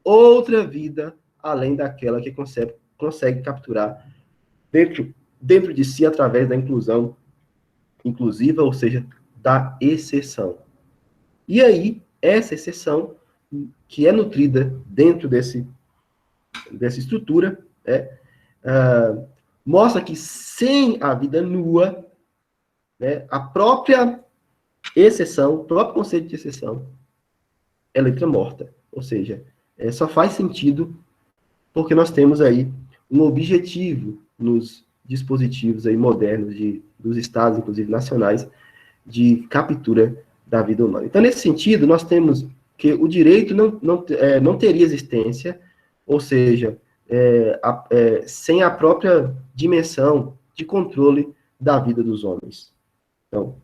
Speaker 2: outra vida além daquela que consegue capturar dentro de si através da inclusão inclusiva, ou seja, da exceção. E aí, essa exceção, que é nutrida dentro dessa estrutura, mostra que sem a vida nua, né, a própria exceção, o próprio conceito de exceção, é letra morta. Ou seja, só faz sentido porque nós temos aí um objetivo nos dispositivos aí modernos dos estados, inclusive nacionais, de captura da vida humana. Então, nesse sentido, nós temos que o direito não teria existência, ou seja, sem a própria dimensão de controle da vida dos homens. Então,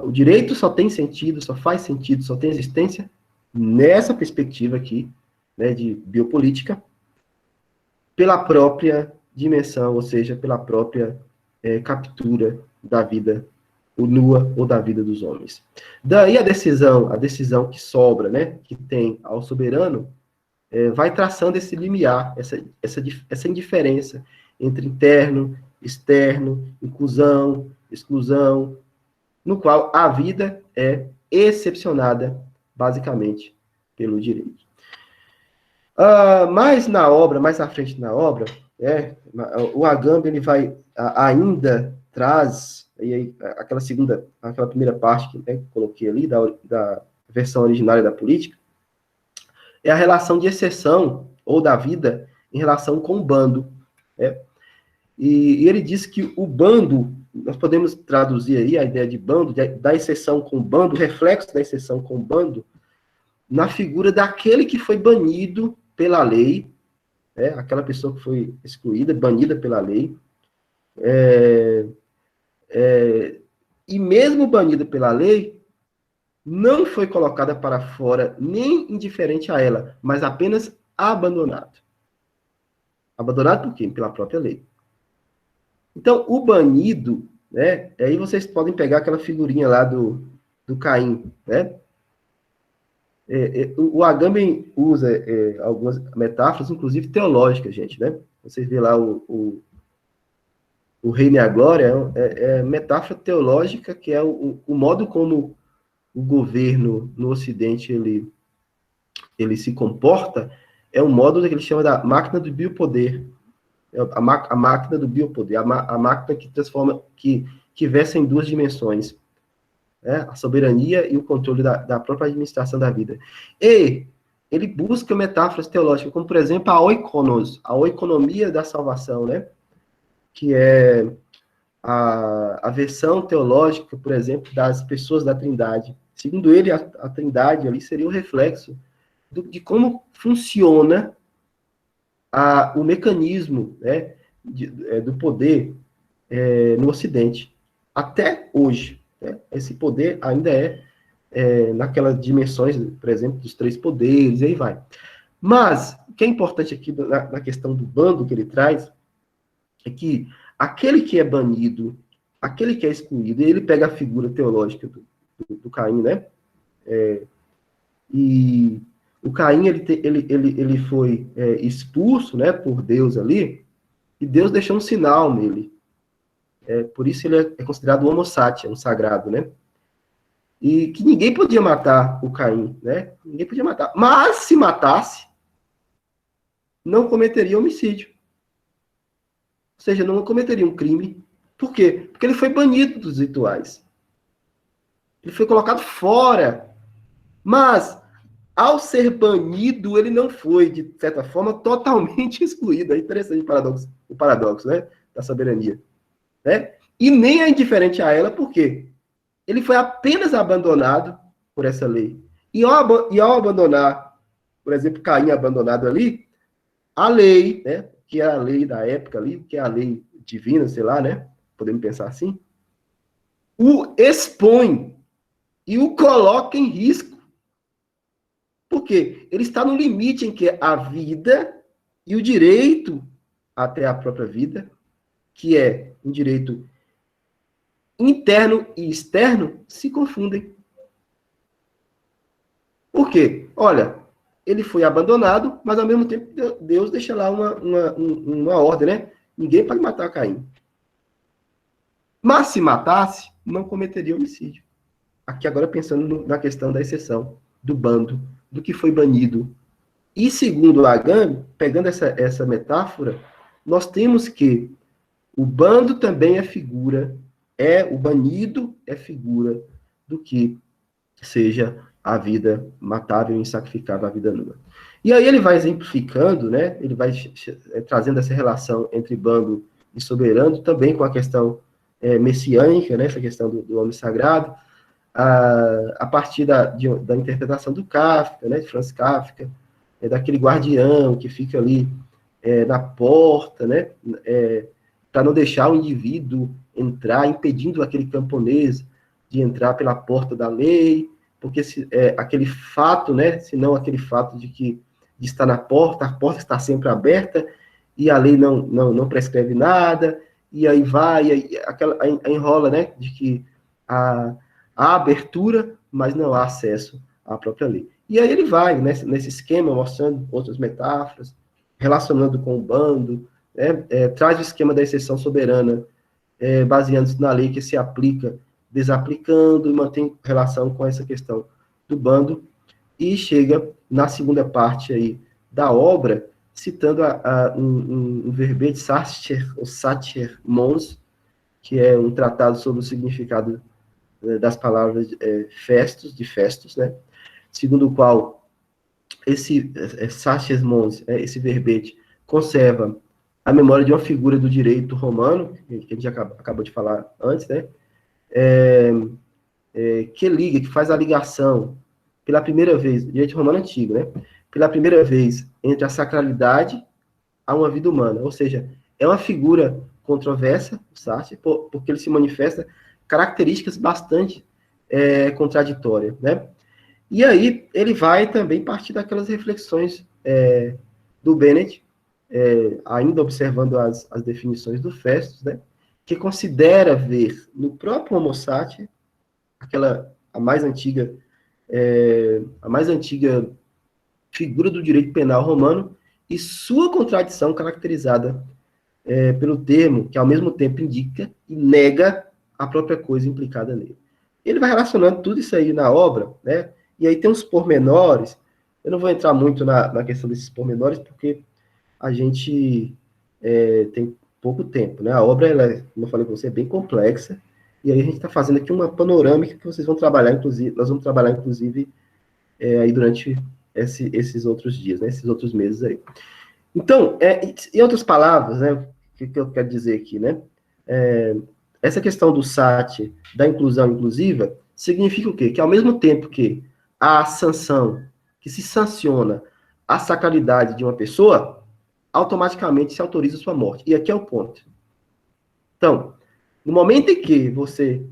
Speaker 2: o direito só tem sentido, só faz sentido, só tem existência nessa perspectiva aqui, né, de biopolítica, pela própria dimensão, ou seja, pela própria captura da vida nua ou da vida dos homens. Daí a decisão que sobra, né, que tem ao soberano, vai traçando esse limiar, essa indiferença entre interno, externo, inclusão, exclusão, no qual a vida é excepcionada, basicamente, pelo direito. Mas na obra, mais à frente na obra, o Agamben ele vai ainda traz aí, aquela primeira parte que coloquei ali da versão originária da política, é a relação de exceção ou da vida em relação com o bando. E ele diz que o bando, nós podemos traduzir aí a ideia de bando, da exceção com o bando, o reflexo da exceção com o bando, na figura daquele que foi banido pela lei, aquela pessoa que foi excluída, banida pela lei, e mesmo banida pela lei, não foi colocada para fora, nem indiferente a ela, mas apenas abandonado. Abandonado por quem? Pela própria lei. Então, o banido, né, aí vocês podem pegar aquela figurinha lá do Caim, né? O Agamben usa algumas metáforas, inclusive teológicas, gente, né? Vocês vê lá o Reino e a Glória, é metáfora teológica, que é o modo como o governo no Ocidente ele se comporta, é um modo que ele chama da máquina do biopoder. A máquina do biopoder, a máquina que transforma, que versa em duas dimensões, né? A soberania e o controle da própria administração da vida. E ele busca metáforas teológicas, como, por exemplo, a oikonos, a oikonomia da salvação, né? Que é a versão teológica, por exemplo, das pessoas da Trindade. Segundo ele, a Trindade ali seria o reflexo de como funciona o mecanismo, né, do poder no Ocidente. Até hoje, né, esse poder ainda naquelas dimensões, por exemplo, dos três poderes, e aí vai. Mas, o que é importante aqui na questão do bando que ele traz, é que aquele que é banido, aquele que é excluído, ele pega a figura teológica do Caim, né? E o Caim, ele foi expulso, né, por Deus ali, e Deus deixou um sinal nele. Por isso ele é considerado um homo sapiens, um sagrado, né? E que ninguém podia matar o Caim, né? Ninguém podia matar. Mas, se matasse, não cometeria homicídio. Ou seja, não cometeria um crime. Por quê? Porque ele foi banido dos rituais. Ele foi colocado fora. Mas, ao ser banido, ele não foi, de certa forma, totalmente excluído. É interessante o paradoxo, né? Da soberania. Né? E nem é indiferente a ela, por quê? Ele foi apenas abandonado por essa lei. E ao abandonar, por exemplo, Caim abandonado ali, a lei, né? Que é a lei da época ali, que é a lei divina, sei lá, né? Podemos pensar assim. O expõe e o coloca em risco. Por quê? Ele está no limite em que a vida e o direito até a própria vida, que é um direito interno e externo, se confundem. Por quê? Olha, ele foi abandonado, mas ao mesmo tempo Deus deixa lá uma ordem, né? Ninguém pode matar Caim. Mas se matasse, não cometeria homicídio. Aqui agora pensando na questão da exceção, do bando, do que foi banido. E segundo Agamben, pegando essa metáfora, nós temos que o bando também é figura, o banido é figura do que seja a vida matável e insacrificável, a vida nua. E aí ele vai exemplificando, né? Ele vai trazendo essa relação entre bando e soberano, também com a questão messiânica, né? Essa questão do homem sagrado, a partir da interpretação do Kafka, né? De Franz Kafka, daquele guardião que fica ali na porta, né? Para não deixar o indivíduo entrar, impedindo aquele camponês de entrar pela porta da lei, porque aquele fato, né, se não aquele fato de estar na porta, a porta está sempre aberta, e a lei não prescreve nada, e aí vai, aí enrola, né, de que há abertura, mas não há acesso à própria lei. E aí ele vai, nesse esquema, mostrando outras metáforas, relacionando com o bando, traz o esquema da exceção soberana, baseando-se na lei que se aplica, desaplicando, e mantém relação com essa questão do bando, e chega na segunda parte aí da obra, citando um verbete Sacher Mons, que é um tratado sobre o significado das palavras festos, né? Segundo o qual esse Sacher Mons, esse verbete, conserva a memória de uma figura do direito romano, que a gente acabou de falar antes, né? Que faz a ligação pela primeira vez, direito romano antigo, né? Pela primeira vez entre a sacralidade a uma vida humana. Ou seja, é uma figura controversa, o Sartre, porque ele se manifesta características bastante contraditórias, né? E aí ele vai também partir daquelas reflexões do Bennett, ainda observando as definições do Festus, né? Que considera ver no próprio Homo sapiens, a mais antiga a mais antiga figura do direito penal romano, e sua contradição caracterizada pelo termo que ao mesmo tempo indica e nega a própria coisa implicada nele. Ele vai relacionando tudo isso aí na obra, né? E aí tem uns pormenores. Eu não vou entrar muito na questão desses pormenores, porque a gente tem pouco tempo, né? A obra, ela, como eu falei com você, é bem complexa, e aí a gente está fazendo aqui uma panorâmica que vocês vão trabalhar, inclusive, nós vamos trabalhar, inclusive, aí durante esses outros dias, né? Esses outros meses aí. Então, em outras palavras, né? O que eu quero dizer aqui, né? Essa questão do SAT, da inclusão inclusiva, significa o quê? Que ao mesmo tempo que a sanção, que se sanciona a sacralidade de uma pessoa, automaticamente se autoriza a sua morte. E aqui é o ponto. Então, no momento em que você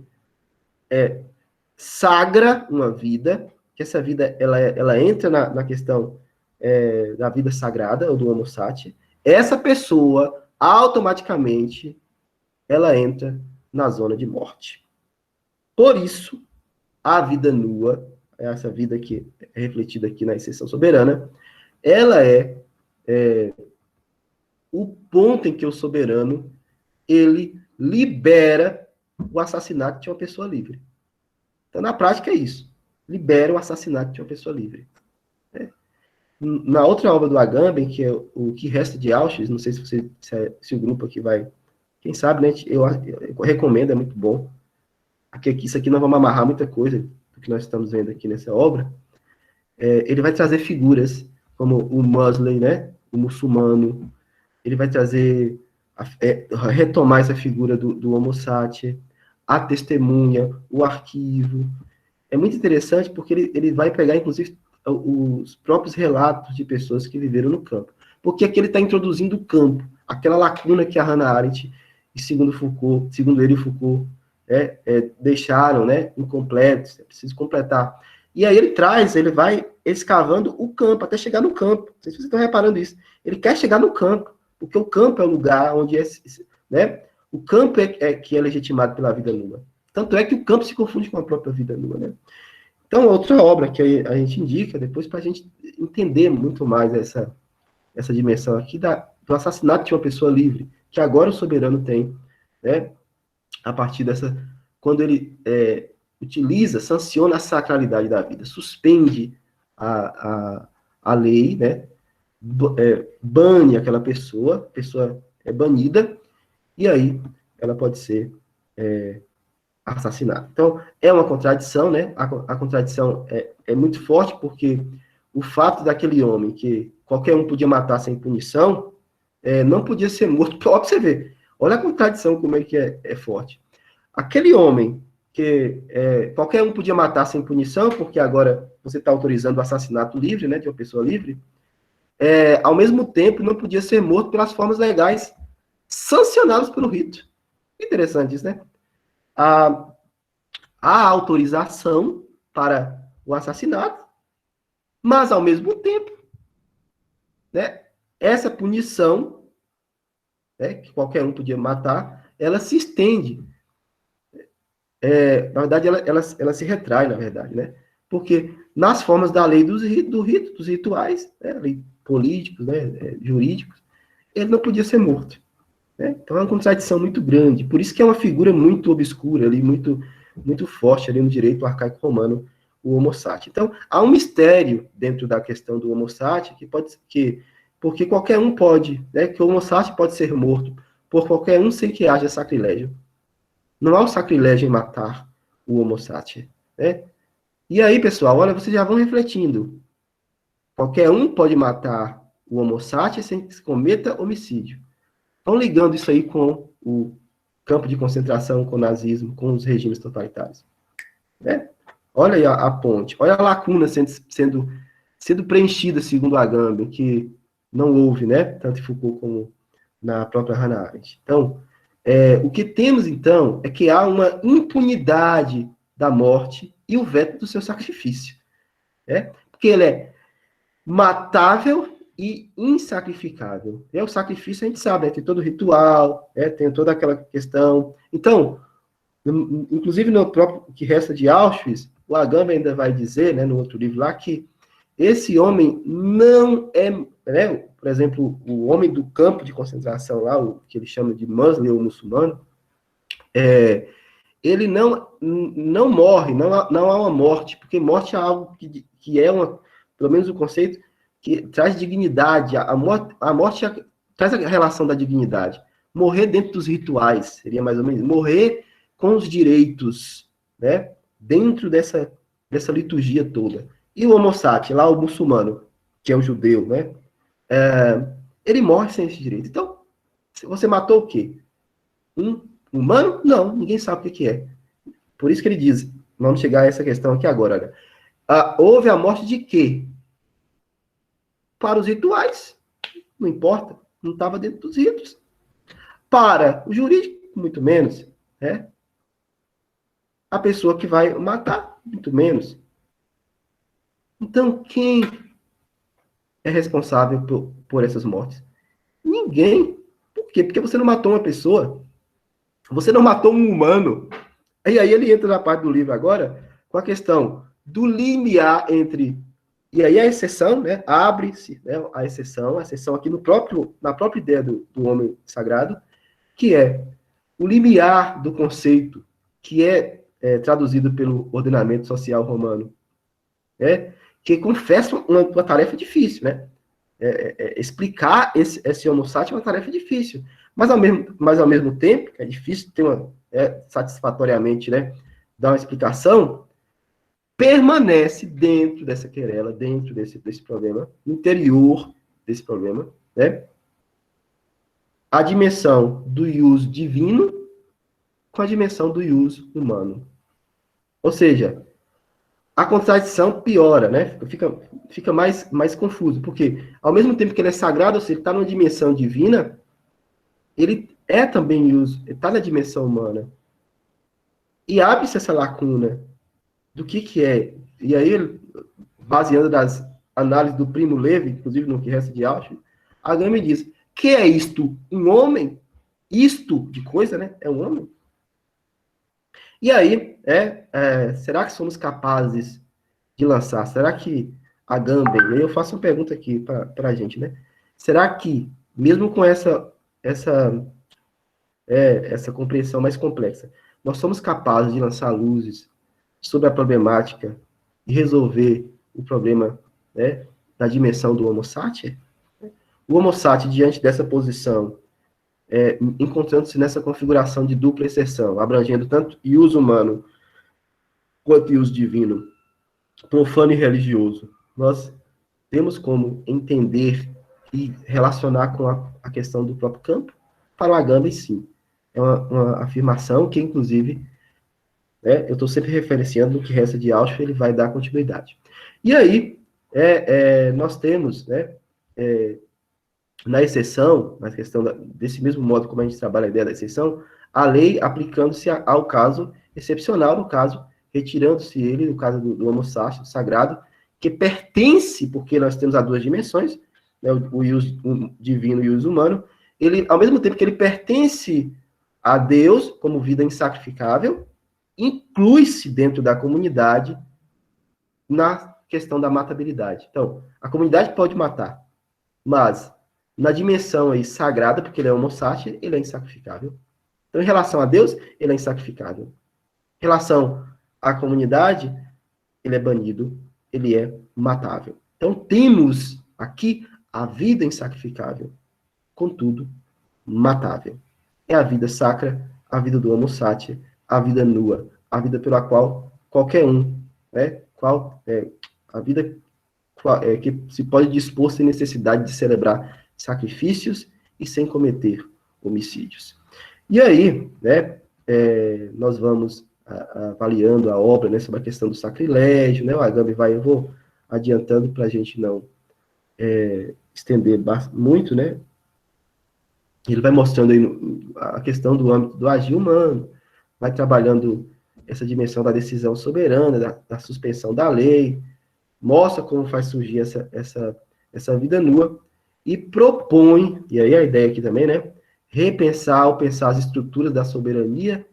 Speaker 2: sagra uma vida, que essa vida ela entra na questão da vida sagrada, ou do homo sati, essa pessoa automaticamente ela entra na zona de morte. Por isso, a vida nua, essa vida que é refletida aqui na exceção soberana, ela é o ponto em que o soberano ele libera o assassinato de uma pessoa livre. Então, na prática, é isso. Libera o assassinato de uma pessoa livre. Na outra obra do Agamben, que é o Que Resta de Auschwitz, não sei se o grupo aqui vai... Quem sabe, né? Eu recomendo, é muito bom. Isso aqui nós vamos amarrar muita coisa do que nós estamos vendo aqui nessa obra. Ele vai trazer figuras como o Mosley, né? O muçulmano. Ele vai trazer, retomar essa figura do Homo sapiens, a testemunha, o arquivo. É muito interessante porque ele vai pegar, inclusive, os próprios relatos de pessoas que viveram no campo. Porque aqui ele está introduzindo o campo, aquela lacuna que a Hannah Arendt, e segundo ele e Foucault, deixaram, né, incompletos, é preciso completar. E aí ele vai escavando o campo, até chegar no campo. Não sei se vocês estão reparando isso. Ele quer chegar no campo, porque o campo é o lugar onde né, o campo que é legitimado pela vida nua. Tanto é que o campo se confunde com a própria vida nua, né? Então, outra obra que a gente indica depois para a gente entender muito mais essa dimensão aqui do assassinato de uma pessoa livre, que agora o soberano tem, né? A partir quando ele sanciona a sacralidade da vida, suspende a lei, né? Bane aquela pessoa, a pessoa é banida, e aí ela pode ser assassinada. Então, é uma contradição, né? A contradição é muito forte, porque o fato daquele homem que qualquer um podia matar sem punição, não podia ser morto. Ó, pra você ver, olha a contradição como é que é forte. Aquele homem que qualquer um podia matar sem punição, porque agora você está autorizando o assassinato livre, né, de uma pessoa livre, ao mesmo tempo não podia ser morto pelas formas legais sancionadas pelo rito. Interessante isso, né? A autorização para o assassinato, mas ao mesmo tempo, né, essa punição, né, que qualquer um podia matar, ela se estende. Na verdade, ela se retrai, na verdade, né? Porque nas formas da lei dos rituais, né, lei políticos, né, jurídicos, ele não podia ser morto. Né? Então é uma contradição muito grande. Por isso que é uma figura muito obscura ali, muito, muito forte ali no direito arcaico romano, o Homo sapiens. Então, há um mistério dentro da questão do Homo sapiens, porque qualquer um pode, né, que o Homo sapiens pode ser morto por qualquer um sem que haja sacrilégio. Não há o sacrilégio em matar o Homo sapiens. Né? E aí, pessoal, olha, vocês já vão refletindo. Qualquer um pode matar o Homo sapiens sem que se cometa homicídio. Estão ligando isso aí com o campo de concentração, com o nazismo, com os regimes totalitários. Né? Olha aí a ponte, olha a lacuna sendo preenchida, segundo Agamben, que não houve, né? Tanto em Foucault como na própria Hannah Arendt. Então, o que temos, então, é que há uma impunidade da morte e o veto do seu sacrifício. Né? Porque ele é matável e insacrificável. O sacrifício, a gente sabe, tem todo o ritual, tem toda aquela questão. Então, inclusive no próprio Que Resta de Auschwitz, o Agamben ainda vai dizer, né, no outro livro lá, que esse homem não é, né, por exemplo, o homem do campo de concentração lá, o que ele chama de Muslim ou muçulmano, ele não morre, não há uma morte, porque morte é algo que é uma, pelo menos o conceito, que traz dignidade. A morte traz a relação da dignidade. Morrer dentro dos rituais, seria mais ou menos, morrer com os direitos, né, dentro dessa liturgia toda. E o homo sapiens, lá o muçulmano, que é o judeu, né, ele morre sem esse direito. Então, você matou o quê? Um humano? Não, ninguém sabe o que é. Por isso que ele diz, vamos chegar a essa questão aqui agora, olha. Houve a morte de quê? Para os rituais, não importa, não estava dentro dos ritos. Para o jurídico, muito menos, né? A pessoa que vai matar, muito menos. Então, quem é responsável por essas mortes? Ninguém. Por quê? Porque você não matou uma pessoa, você não matou um humano. E aí ele entra na parte do livro agora com a questão do limiar entre... E aí a exceção, né? Abre-se, né, a exceção aqui na própria ideia do homem sagrado, que é o limiar do conceito que é traduzido pelo ordenamento social romano, né? Que confessa uma tarefa difícil, né? Explicar esse homo sapiens é uma tarefa difícil, mas ao mesmo tempo, é difícil ter satisfatoriamente, né, dar uma explicação, permanece dentro dessa querela, dentro desse problema, no interior desse problema, né, a dimensão do ius divino com a dimensão do ius humano. Ou seja, a contradição piora, né? Fica mais confuso, porque ao mesmo tempo que ele é sagrado, ou seja, ele está numa dimensão divina, ele é também ius, está na dimensão humana. E abre-se essa lacuna do que é. E aí, baseando das análises do Primo Levi, inclusive no que resta de Auschwitz, Agamben diz, que é isto? Um homem? Isto de coisa, né? É um homem? E aí, será que somos capazes de lançar? Será que Agamben, e aí eu faço uma pergunta aqui para a gente, né? Será que, mesmo com essa compreensão mais complexa, nós somos capazes de lançar luzes sobre a problemática e resolver o problema, né, da dimensão do Homo sapiens? O Homo sapiens, diante dessa posição, encontrando-se nessa configuração de dupla exceção, abrangendo tanto ius humano quanto ius divino, profano e religioso, nós temos como entender e relacionar com a questão do próprio campo? Para o Agamben, sim. É uma afirmação que, inclusive, eu estou sempre referenciando o que resta de Auschwitz, ele vai dar continuidade. E aí, nós temos, né, na exceção, na questão desse mesmo modo como a gente trabalha a ideia da exceção, a lei aplicando-se ao caso excepcional, no caso, retirando-se ele, no caso do homo sapiens, sagrado, que pertence, porque nós temos as duas dimensões, né, o divino e o humano, ele, ao mesmo tempo que ele pertence a Deus como vida insacrificável, inclui-se dentro da comunidade na questão da matabilidade. Então, a comunidade pode matar, mas na dimensão aí sagrada, porque ele é homo sapiens, ele é insacrificável. Então, em relação a Deus, ele é insacrificável. Em relação à comunidade, ele é banido, ele é matável. Então, temos aqui a vida insacrificável, contudo, matável. É a vida sacra, a vida do homo sapiens, a vida nua, a vida pela qual qualquer um, né, a vida que se pode dispor sem necessidade de celebrar sacrifícios e sem cometer homicídios. E aí, né, nós vamos avaliando a obra, né, sobre a questão do sacrilégio, né, o Agamben eu vou adiantando para a gente não estender muito, né, ele vai mostrando aí a questão do âmbito do agir humano, vai trabalhando essa dimensão da decisão soberana, da suspensão da lei, mostra como faz surgir essa vida nua, e propõe, e aí a ideia aqui também, né, repensar ou pensar as estruturas da soberania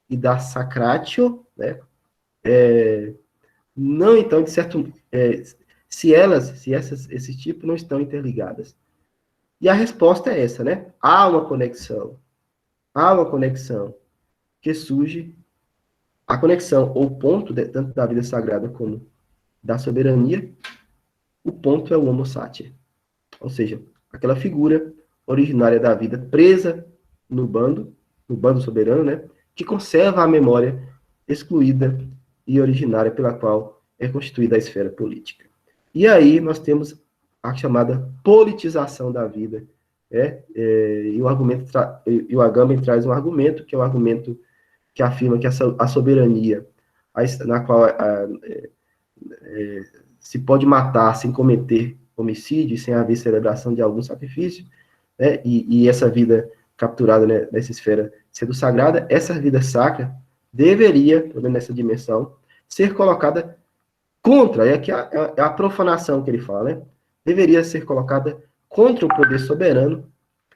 Speaker 2: e da sacratio, né, não estão, de certo, esse tipo não estão interligadas. E a resposta é essa, né? Há uma conexão que surge, a conexão, ou ponto, tanto da vida sagrada como da soberania, o ponto é o Homo sapiens. Ou seja, aquela figura originária da vida presa no bando soberano, né? Que conserva a memória excluída e originária pela qual é constituída a esfera política. E aí nós temos a chamada politização da vida, e o Agamben traz um argumento, que é um argumento que afirma que a soberania, na qual se pode matar sem cometer homicídio, sem haver celebração de algum sacrifício, né? E essa vida capturada, né, nessa esfera sendo sagrada, essa vida sacra deveria, pelo menos nessa dimensão, ser colocada contra, é que é a profanação que ele fala, né? Deveria ser colocada contra o poder soberano,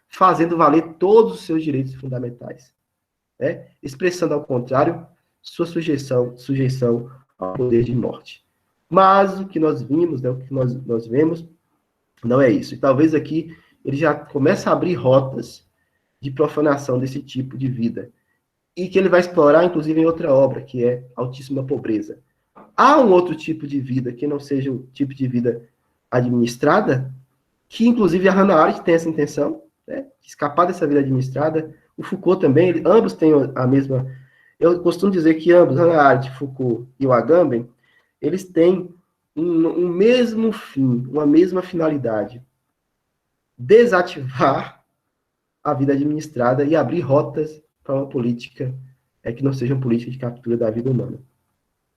Speaker 2: fazendo valer todos os seus direitos fundamentais, né? Expressando, ao contrário, sua sujeição ao poder de morte. Mas o que nós vimos, né, o que nós vemos, não é isso. E talvez aqui ele já começa a abrir rotas de profanação desse tipo de vida. E que ele vai explorar, inclusive, em outra obra, que é Altíssima Pobreza. Há um outro tipo de vida que não seja o tipo de vida administrada, que, inclusive, a Hannah Arendt tem essa intenção, né, de escapar dessa vida administrada. O Foucault também, ambos têm a mesma... Eu costumo dizer que ambos, Hannah Arendt, Foucault e o Agamben, eles têm um mesmo fim, uma mesma finalidade: desativar a vida administrada e abrir rotas para uma política que não seja uma política de captura da vida humana.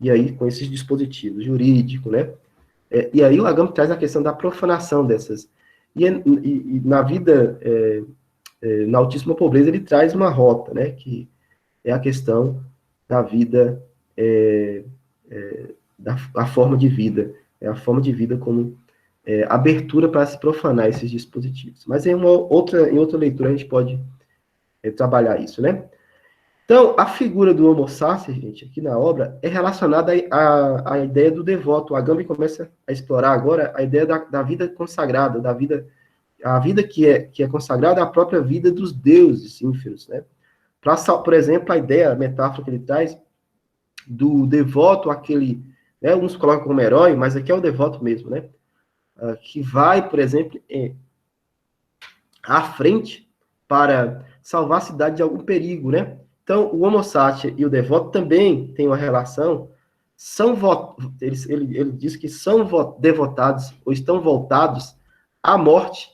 Speaker 2: E aí, com esses dispositivos jurídicos, né? E aí o Agamben traz a questão da profanação dessas. E na vida, na Altíssima Pobreza, ele traz uma rota, né? Que é a questão da vida, da forma de vida. É a forma de vida como abertura para se profanar esses dispositivos. Mas em outra leitura a gente pode trabalhar isso, né? Então, a figura do Homo sapiens, gente, aqui na obra, é relacionada à ideia do devoto. O Agamben começa a explorar agora a ideia da vida consagrada, a vida que é consagrada à própria vida dos deuses ínferos, né? Por exemplo, a metáfora que ele traz do devoto, aquele, né, uns colocam como herói, mas aqui é o devoto mesmo, né? Que vai, por exemplo, à frente para salvar a cidade de algum perigo, né? Então, o Homo sapiens e o devoto também têm uma relação, ele diz que são devotados, ou estão voltados à morte,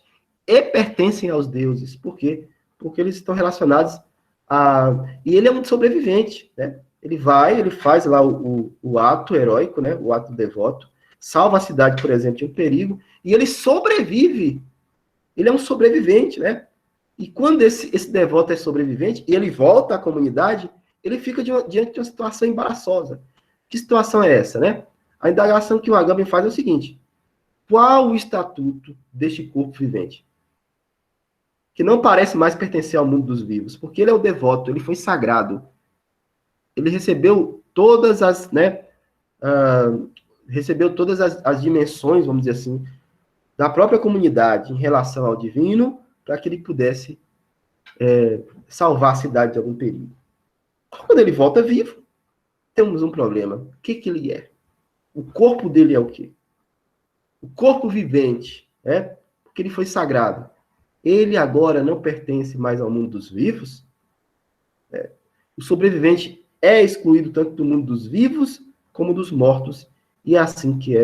Speaker 2: e pertencem aos deuses. Por quê? Porque eles estão relacionados e ele é um sobrevivente, né? Ele faz lá o ato heróico, né? O ato devoto, salva a cidade, por exemplo, de um perigo, e ele sobrevive. Ele é um sobrevivente, né? E quando esse devoto é sobrevivente, e ele volta à comunidade, ele fica diante de uma situação embaraçosa. Que situação é essa, né? A indagação que o Agamben faz é o seguinte: qual o estatuto deste corpo vivente? Que não parece mais pertencer ao mundo dos vivos, porque ele é o devoto, ele foi sagrado. Ele recebeu todas as, né, recebeu todas as dimensões, vamos dizer assim, da própria comunidade em relação ao divino, para que ele pudesse salvar a cidade de algum perigo. Quando ele volta vivo, temos um problema. O que ele é? O corpo dele é o quê? O corpo vivente, né? Porque ele foi sagrado. Ele agora não pertence mais ao mundo dos vivos. O sobrevivente é excluído tanto do mundo dos vivos como dos mortos. E é assim que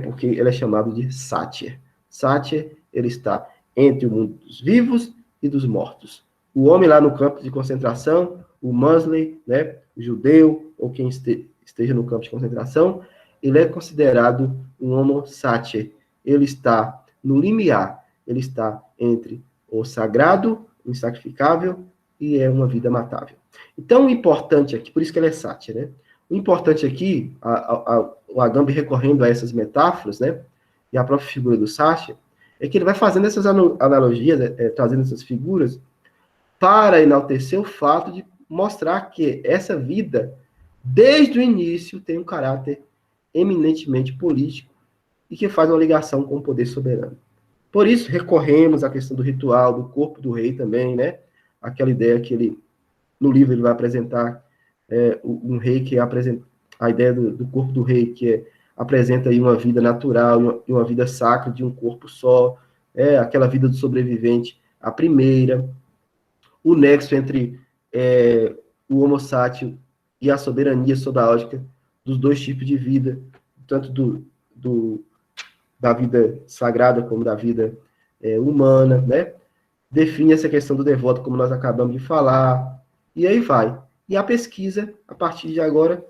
Speaker 2: porque ele é chamado de Satyr. Satyr, ele está entre o mundo dos vivos e dos mortos. O homem lá no campo de concentração, o Mansley, né, o judeu, ou quem esteja no campo de concentração, ele é considerado um Homo Satyr. Ele está no limiar, ele está entre o sagrado, o insacrificável, e é uma vida matável. Então, o importante aqui, por isso que ele é Satyr, né? O importante aqui, o Agamben recorrendo a essas metáforas, né, e a própria figura do Satyr, é que ele vai fazendo essas analogias, trazendo essas figuras, para enaltecer o fato de mostrar que essa vida, desde o início, tem um caráter eminentemente político e que faz uma ligação com o poder soberano. Por isso, recorremos à questão do ritual, do corpo do rei também, né? Aquela ideia que ele, no livro, ele vai apresentar um rei que apresenta a ideia do corpo do rei, que apresenta aí uma vida natural e uma vida sacra de um corpo só, aquela vida do sobrevivente, a primeira, o nexo entre o homo sapiens e a soberania sob a ótica dos dois tipos de vida, tanto da vida sagrada como da vida humana, né? Define essa questão do devoto, como nós acabamos de falar, e aí vai. E a pesquisa, a partir de agora,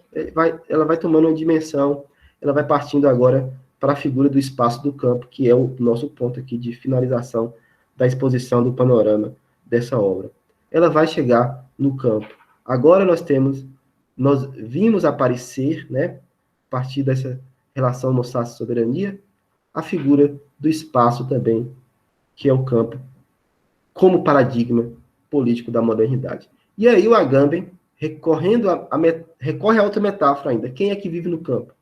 Speaker 2: ela vai tomando uma dimensão, ela vai partindo agora para a figura do espaço do campo, que é o nosso ponto aqui de finalização da exposição do panorama dessa obra. Ela vai chegar no campo. Agora nós vimos aparecer, né, a partir dessa relação Mossad-soberania, a figura do espaço também, que é o campo, como paradigma político da modernidade. E aí o Agamben, recorre a outra metáfora ainda. Quem é que vive no campo?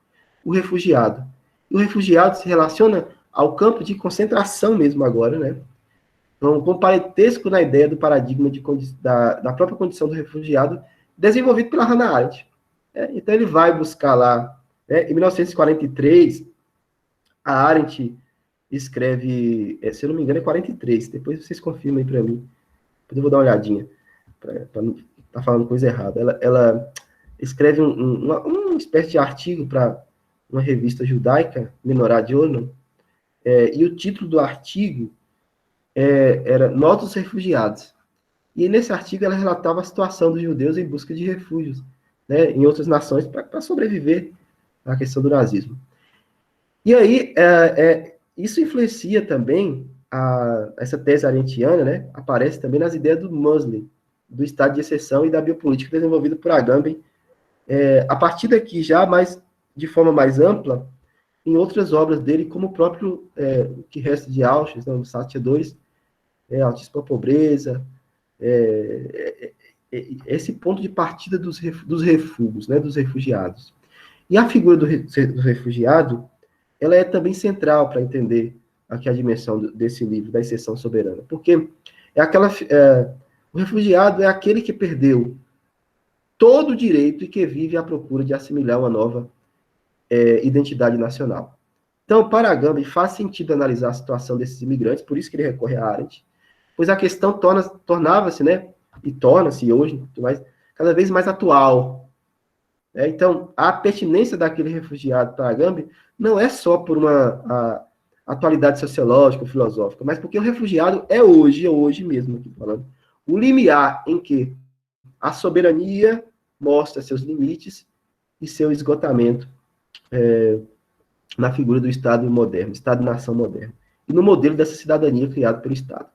Speaker 2: O refugiado. E o refugiado se relaciona ao campo de concentração mesmo agora, né? Então, com parentesco na ideia do paradigma da própria condição do refugiado, desenvolvido pela Hannah Arendt. Então ele vai buscar lá, em 1943, a Arendt escreve, se eu não me engano, é 43, depois vocês confirmam aí para mim, depois eu vou dar uma olhadinha, para não estar falando coisa errada. Ela escreve uma espécie de artigo para uma revista judaica, Menorá de Onon, e o título do artigo era Nós dos Refugiados. E nesse artigo ela relatava a situação dos judeus em busca de refúgios, né, em outras nações para sobreviver à questão do nazismo. E aí, isso influencia também essa tese arendtiana, né? Aparece também nas ideias do Mosley, do estado de exceção e da biopolítica desenvolvida por Agamben, a partir daqui já, mas de forma mais ampla, em outras obras dele, como o próprio O que Resta de Auschwitz, no Sátia 2, Altíssima Pobreza, esse ponto de partida dos refúgios, né? Dos refugiados. E a figura do refugiado, ela é também central para entender aqui a dimensão desse livro, da exceção soberana. Porque o refugiado é aquele que perdeu todo o direito e que vive à procura de assimilar uma nova identidade nacional. Então, para Agamben, faz sentido analisar a situação desses imigrantes, por isso que ele recorre a Arendt, pois a questão tornava-se, né, e torna-se hoje, cada vez mais atual. Então, a pertinência daquele refugiado para Agamben não é só por uma atualidade sociológica ou filosófica, mas porque o refugiado é hoje mesmo, aqui falando, o limiar em que a soberania mostra seus limites e seu esgotamento na figura do Estado moderno, Estado-nação moderno, e no modelo dessa cidadania criado pelo Estado.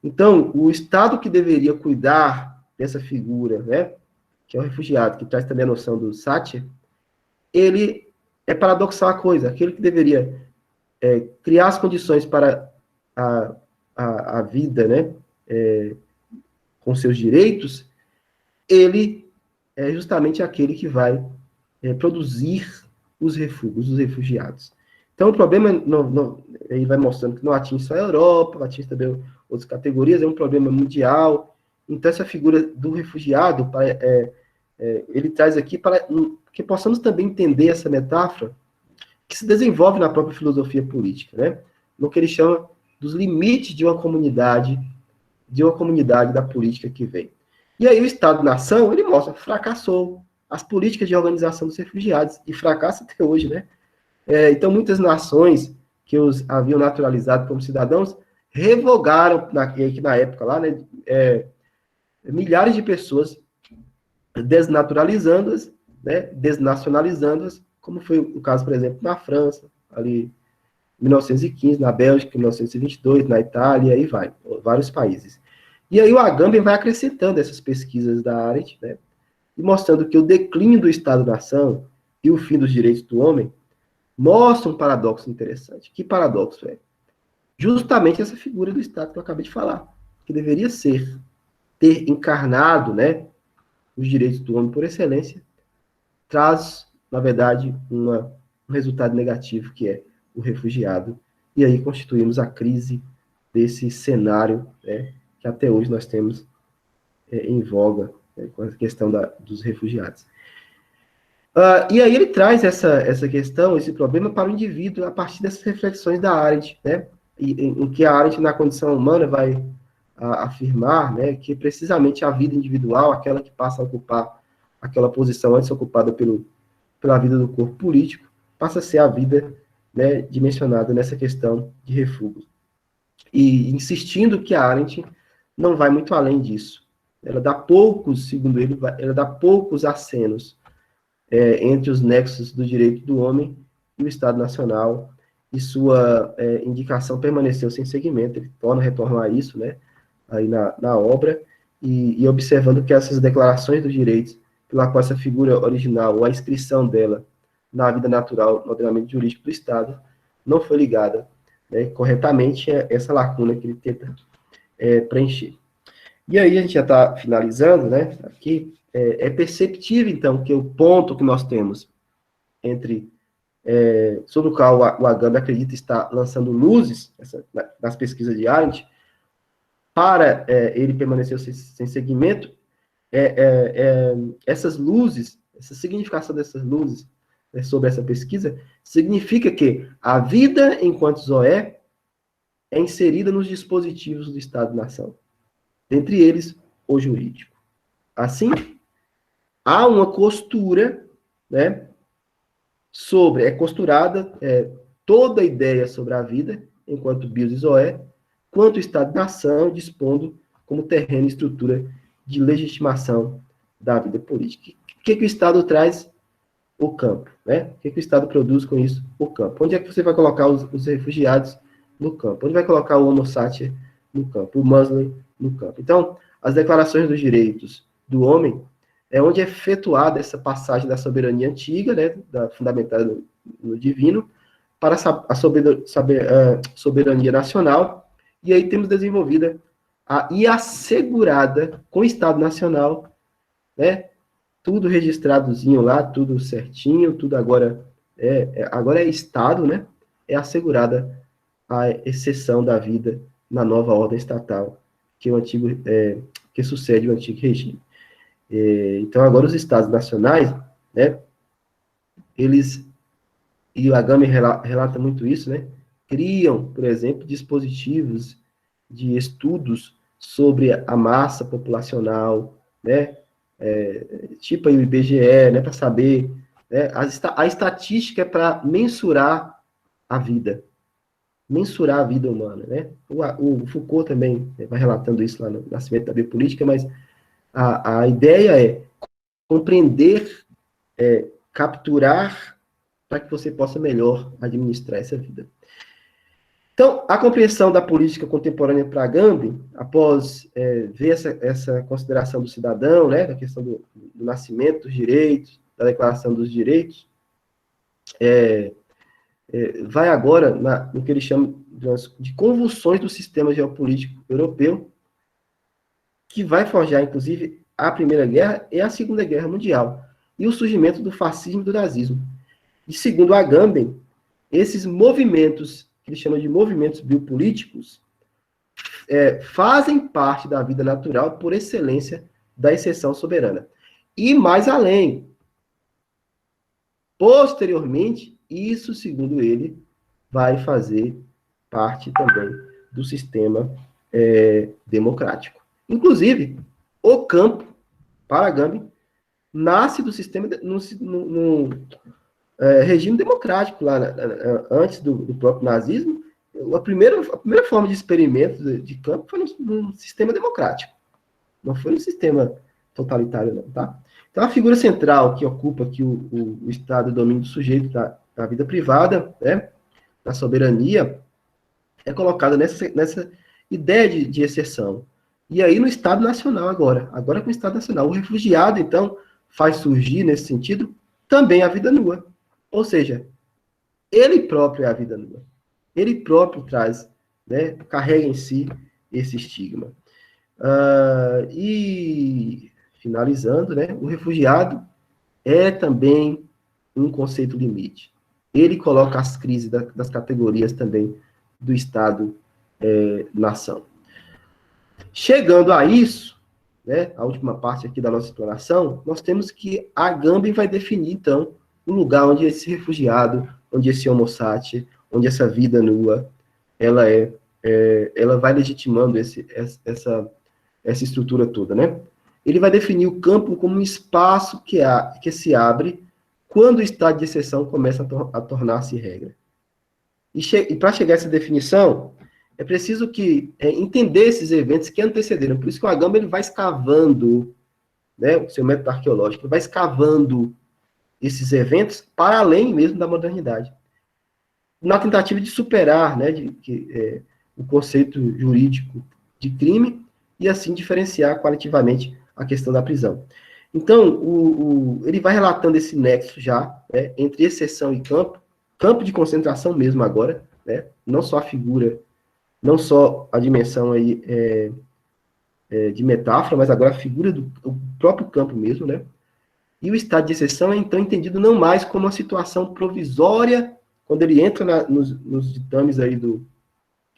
Speaker 2: Então, o Estado que deveria cuidar dessa figura, né, que é o refugiado, que traz também a noção do Sátia, ele é paradoxal a coisa. Aquele que deveria criar as condições para a vida, né, com seus direitos, ele é justamente aquele que vai produzir os refúgios, os refugiados. Então, o problema, ele vai mostrando que não atinge só a Europa, atinge também outras categorias, é um problema mundial. Então, essa figura do refugiado, ele traz aqui para que possamos também entender essa metáfora que se desenvolve na própria filosofia política, né? No que ele chama dos limites de uma comunidade da política que vem. E aí o Estado-nação, ele mostra, fracassou as políticas de organização dos refugiados, e fracassa até hoje, né? Então, muitas nações que os haviam naturalizado como cidadãos revogaram, na época lá, né, milhares de pessoas, desnaturalizando-as, né, desnacionalizando-as, como foi o caso, por exemplo, na França, ali em 1915, na Bélgica, em 1922, na Itália, e aí vai, vários países. E aí o Agamben vai acrescentando essas pesquisas da Arendt, né, e mostrando que o declínio do Estado-nação e o fim dos direitos do homem mostra um paradoxo interessante. Que paradoxo é? Justamente essa figura do Estado que eu acabei de falar, que deveria ter encarnado, né, os direitos do homem por excelência, traz, na verdade, uma um resultado negativo, que é o refugiado. E aí constituímos a crise desse cenário, né, que até hoje nós temos em voga, né, com a questão dos refugiados. E aí ele traz essa questão, esse problema para o indivíduo a partir dessas reflexões da Arendt, né, em que a Arendt, na condição humana, vai afirmar, né, que precisamente a vida individual, aquela que passa a ocupar aquela posição antes ocupada pela vida do corpo político, passa a ser a vida, né, dimensionada nessa questão de refúgio. E insistindo que a Arendt não vai muito além disso. Ela dá poucos, segundo ele, ela dá poucos acenos entre os nexos do direito do homem e o Estado Nacional, e sua indicação permaneceu sem seguimento. Ele retorna a isso, né, aí na obra, e observando que essas declarações dos direitos, pela qual essa figura original, ou a inscrição dela na vida natural, no ordenamento jurídico do Estado, não foi ligada, né, corretamente a essa lacuna que ele tenta preencher. E aí a gente já está finalizando, né, aqui, é perceptível, então, que o ponto que nós temos sobre o qual o Agamben acredita estar lançando luzes nas pesquisas de Arendt, para ele permanecer sem segmento, essas luzes, essa significação dessas luzes sobre essa pesquisa, significa que a vida enquanto zoé é inserida nos dispositivos do Estado-nação, dentre eles o jurídico. Assim, há uma costura, né, é costurada toda a ideia sobre a vida, enquanto bios e zoé, quanto o Estado-nação, dispondo como terreno e estrutura de legitimação da vida política. O que o Estado traz? O campo, né? O que o Estado produz com isso? O campo. Onde é que você vai colocar os refugiados? No campo. Onde vai colocar o Homo sapiens? No campo. O Muslim? No campo. Então, as declarações dos direitos do homem é onde é efetuada essa passagem da soberania antiga, né, fundamentada no divino, para a soberania nacional, e aí temos desenvolvida e assegurada com o Estado Nacional, né, tudo registradozinho lá, tudo certinho, tudo agora é Estado, né, é assegurada a exceção da vida na nova ordem estatal, que sucede o antigo regime. Então, agora os Estados nacionais, né, e o Agamben relata muito isso, né, criam, por exemplo, dispositivos de estudos sobre a massa populacional, né, tipo aí o IBGE, né, para saber, né, a estatística é para mensurar a vida humana, né. O Foucault também vai relatando isso lá no Nascimento da Biopolítica, mas a ideia é compreender, capturar, para que você possa melhor administrar essa vida. Então, a compreensão da política contemporânea para Agamben, após ver essa consideração do cidadão, né, da questão do nascimento dos direitos, da declaração dos direitos, vai agora no que ele chama de convulsões do sistema geopolítico europeu, que vai forjar, inclusive, a Primeira Guerra e a Segunda Guerra Mundial, e o surgimento do fascismo e do nazismo. E, segundo Agamben, esses movimentos, que ele chama de movimentos biopolíticos, fazem parte da vida natural por excelência da exceção soberana. E mais além, posteriormente, isso, segundo ele, vai fazer parte também do sistema democrático. Inclusive, o campo, para Agamben, nasce do sistema, no regime democrático, lá antes do próprio nazismo. A primeira forma de experimento de campo foi num sistema democrático, não foi um sistema totalitário, não, tá? Então, a figura central que ocupa aqui o Estado, o domínio do sujeito da vida privada, né, da soberania, é colocada nessa ideia de exceção. E aí, no Estado Nacional agora com o Estado Nacional, o refugiado, então, faz surgir, nesse sentido, também a vida nua. Ou seja, ele próprio é a vida nua. Ele próprio traz, né, carrega em si esse estigma. E, finalizando, né, o refugiado é também um conceito limite. ele coloca as crises das categorias também do Estado-nação. Chegando a isso, né, a última parte aqui da nossa exploração, nós temos que a Agamben vai definir, então, o lugar onde esse refugiado, onde esse homo sapiens, onde essa vida nua, ela vai legitimando essa estrutura toda, né? Ele vai definir o campo como um espaço que se abre quando o estado de exceção começa a tornar-se regra. E para chegar a essa definição, é preciso entender esses eventos que antecederam. Por isso que o Agamben ele vai escavando, né, o seu método arqueológico, ele vai escavando esses eventos para além mesmo da modernidade, na tentativa de superar, né, o conceito jurídico de crime e assim diferenciar qualitativamente a questão da prisão. Então, ele vai relatando esse nexo já, né, entre exceção e campo de concentração mesmo agora, né, não só a figura, não só a dimensão aí de metáfora, mas agora a figura do próprio campo mesmo, né? E o estado de exceção é, então, entendido não mais como uma situação provisória, quando ele entra nos ditames aí do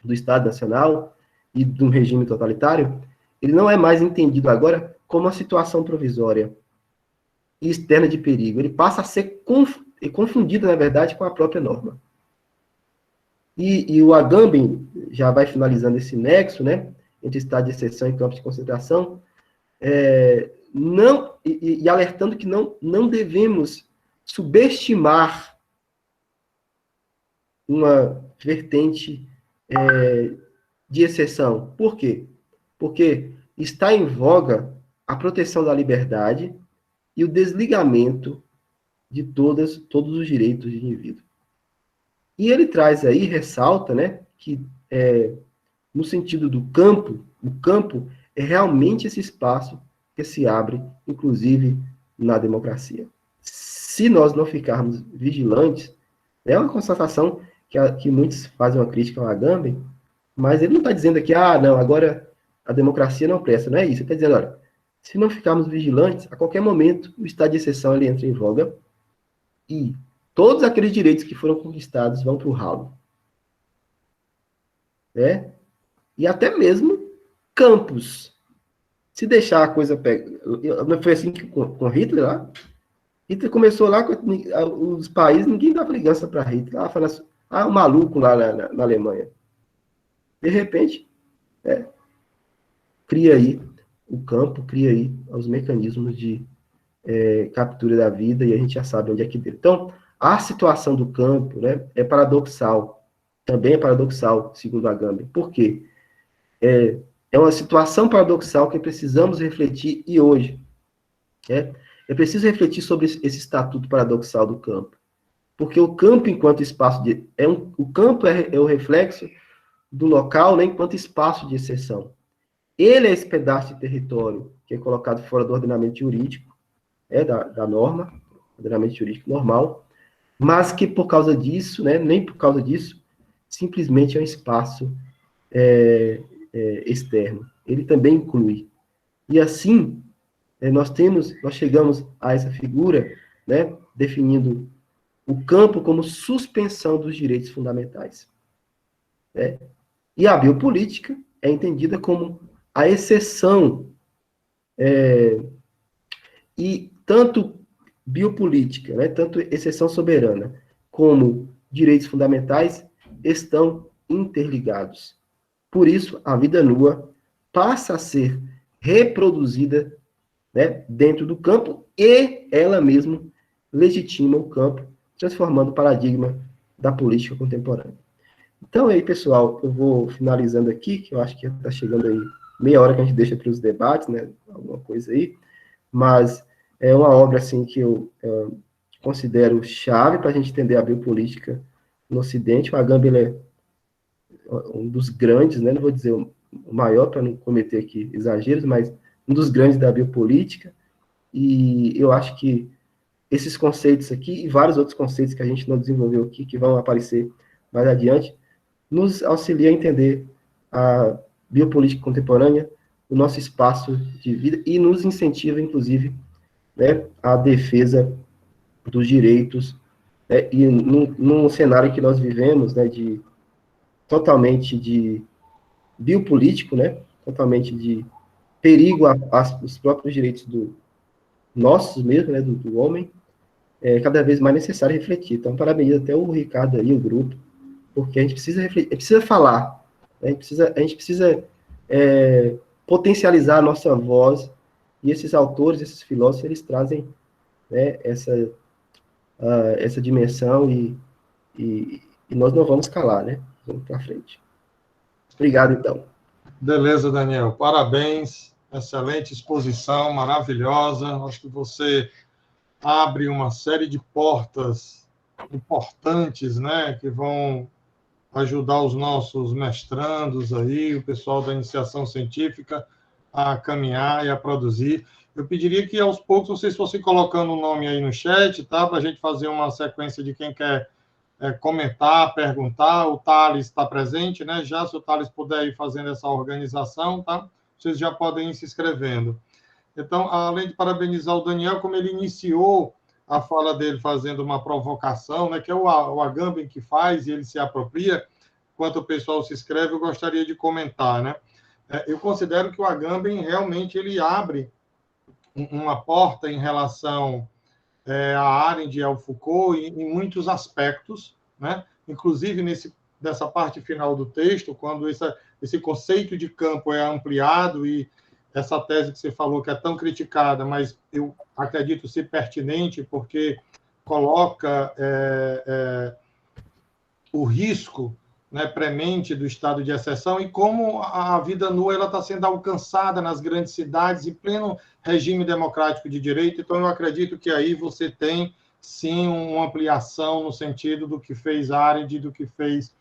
Speaker 2: Estado Nacional e do regime totalitário, ele não é mais entendido agora como uma situação provisória e externa de perigo. Ele passa a ser confundido, na verdade, com a própria norma. E o Agamben já vai finalizando esse nexo, né, entre estado de exceção e campos de concentração, e alertando que não devemos subestimar uma vertente de exceção. Por quê? Porque está em voga a proteção da liberdade e o desligamento de todos os direitos do indivíduo. E ele traz aí, ressalta, né, que no sentido do campo, o campo é realmente esse espaço que se abre, inclusive, na democracia. Se nós não ficarmos vigilantes, é uma constatação que muitos fazem uma crítica ao Agamben, mas ele não está dizendo aqui, não, agora a democracia não presta, não é isso. Ele está dizendo, olha, se não ficarmos vigilantes, a qualquer momento o estado de exceção ele entra em voga e todos aqueles direitos que foram conquistados vão para o ralo. Né? E até mesmo campos. Se deixar a coisa pegar... Não foi assim com Hitler lá? Hitler começou lá com os países, ninguém dava ligança para Hitler. Lá falando assim, o maluco lá na Alemanha. De repente, cria aí o campo, cria aí os mecanismos de captura da vida, e a gente já sabe onde é que deu. Então, a situação do campo, né, é paradoxal. Também é paradoxal, segundo Agamben. Por quê? É uma situação paradoxal que precisamos refletir, e hoje. É preciso refletir sobre esse estatuto paradoxal do campo. Porque o campo, enquanto espaço o campo é o reflexo do local, né, enquanto espaço de exceção. Ele é esse pedaço de território que é colocado fora do ordenamento jurídico, da norma, ordenamento jurídico normal, mas que por causa disso, né, nem por causa disso, simplesmente é um espaço externo. Ele também inclui. E assim, nós chegamos a essa figura, né, definindo o campo como suspensão dos direitos fundamentais. Né? E a biopolítica é entendida como a exceção, e tanto biopolítica, né, tanto exceção soberana, como direitos fundamentais estão interligados. Por isso, a vida nua passa a ser reproduzida, né, dentro do campo, e ela mesma legitima o campo, transformando o paradigma da política contemporânea. Então, aí, pessoal, eu vou finalizando aqui, que eu acho que está chegando aí meia hora que a gente deixa para os debates, né, alguma coisa aí, mas é uma obra, assim, que eu considero chave para a gente entender a biopolítica no Ocidente. O Agamben é um dos grandes, né, não vou dizer o maior, para não cometer aqui exageros, mas um dos grandes da biopolítica, e eu acho que esses conceitos aqui, e vários outros conceitos que a gente não desenvolveu aqui, que vão aparecer mais adiante, nos auxilia a entender a biopolítica contemporânea, o nosso espaço de vida, e nos incentiva, inclusive, né, a defesa dos direitos E num cenário que nós vivemos, né, totalmente de biopolítico, né, totalmente de perigo aos próprios direitos nossos mesmo, né, do homem, é cada vez mais necessário refletir. Então, parabenizo até o Ricardo aí, o grupo, porque a gente precisa refletir, precisa falar, né, a gente precisa potencializar a nossa voz, e esses autores, esses filósofos, eles trazem, né, essa dimensão e nós não vamos calar, né? Vamos para frente. Obrigado, então.
Speaker 1: Beleza, Daniel. Parabéns. Excelente exposição, maravilhosa. Acho que você abre uma série de portas importantes, né, que vão ajudar os nossos mestrandos aí, o pessoal da iniciação científica a caminhar e a produzir. Eu pediria que aos poucos vocês fossem colocando o nome aí no chat, tá? Para a gente fazer uma sequência de quem quer comentar, perguntar. O Thales está presente, né? Já se o Thales puder ir fazendo essa organização, tá? Vocês já podem ir se inscrevendo. Então, além de parabenizar o Daniel, como ele iniciou a fala dele fazendo uma provocação, né, que é o Agamben que faz e ele se apropria, enquanto o pessoal se inscreve, eu gostaria de comentar, né? Eu considero que o Agamben realmente ele abre uma porta em relação a Arendt e ao Foucault em muitos aspectos, né? Inclusive nessa parte final do texto, quando esse conceito de campo é ampliado e essa tese que você falou que é tão criticada, mas eu acredito ser pertinente porque coloca o risco, né, premente do estado de exceção e como a vida nua ela está sendo alcançada nas grandes cidades em pleno regime democrático de direito. Então, eu acredito que aí você tem, sim, uma ampliação no sentido do que fez Arendt e do que fez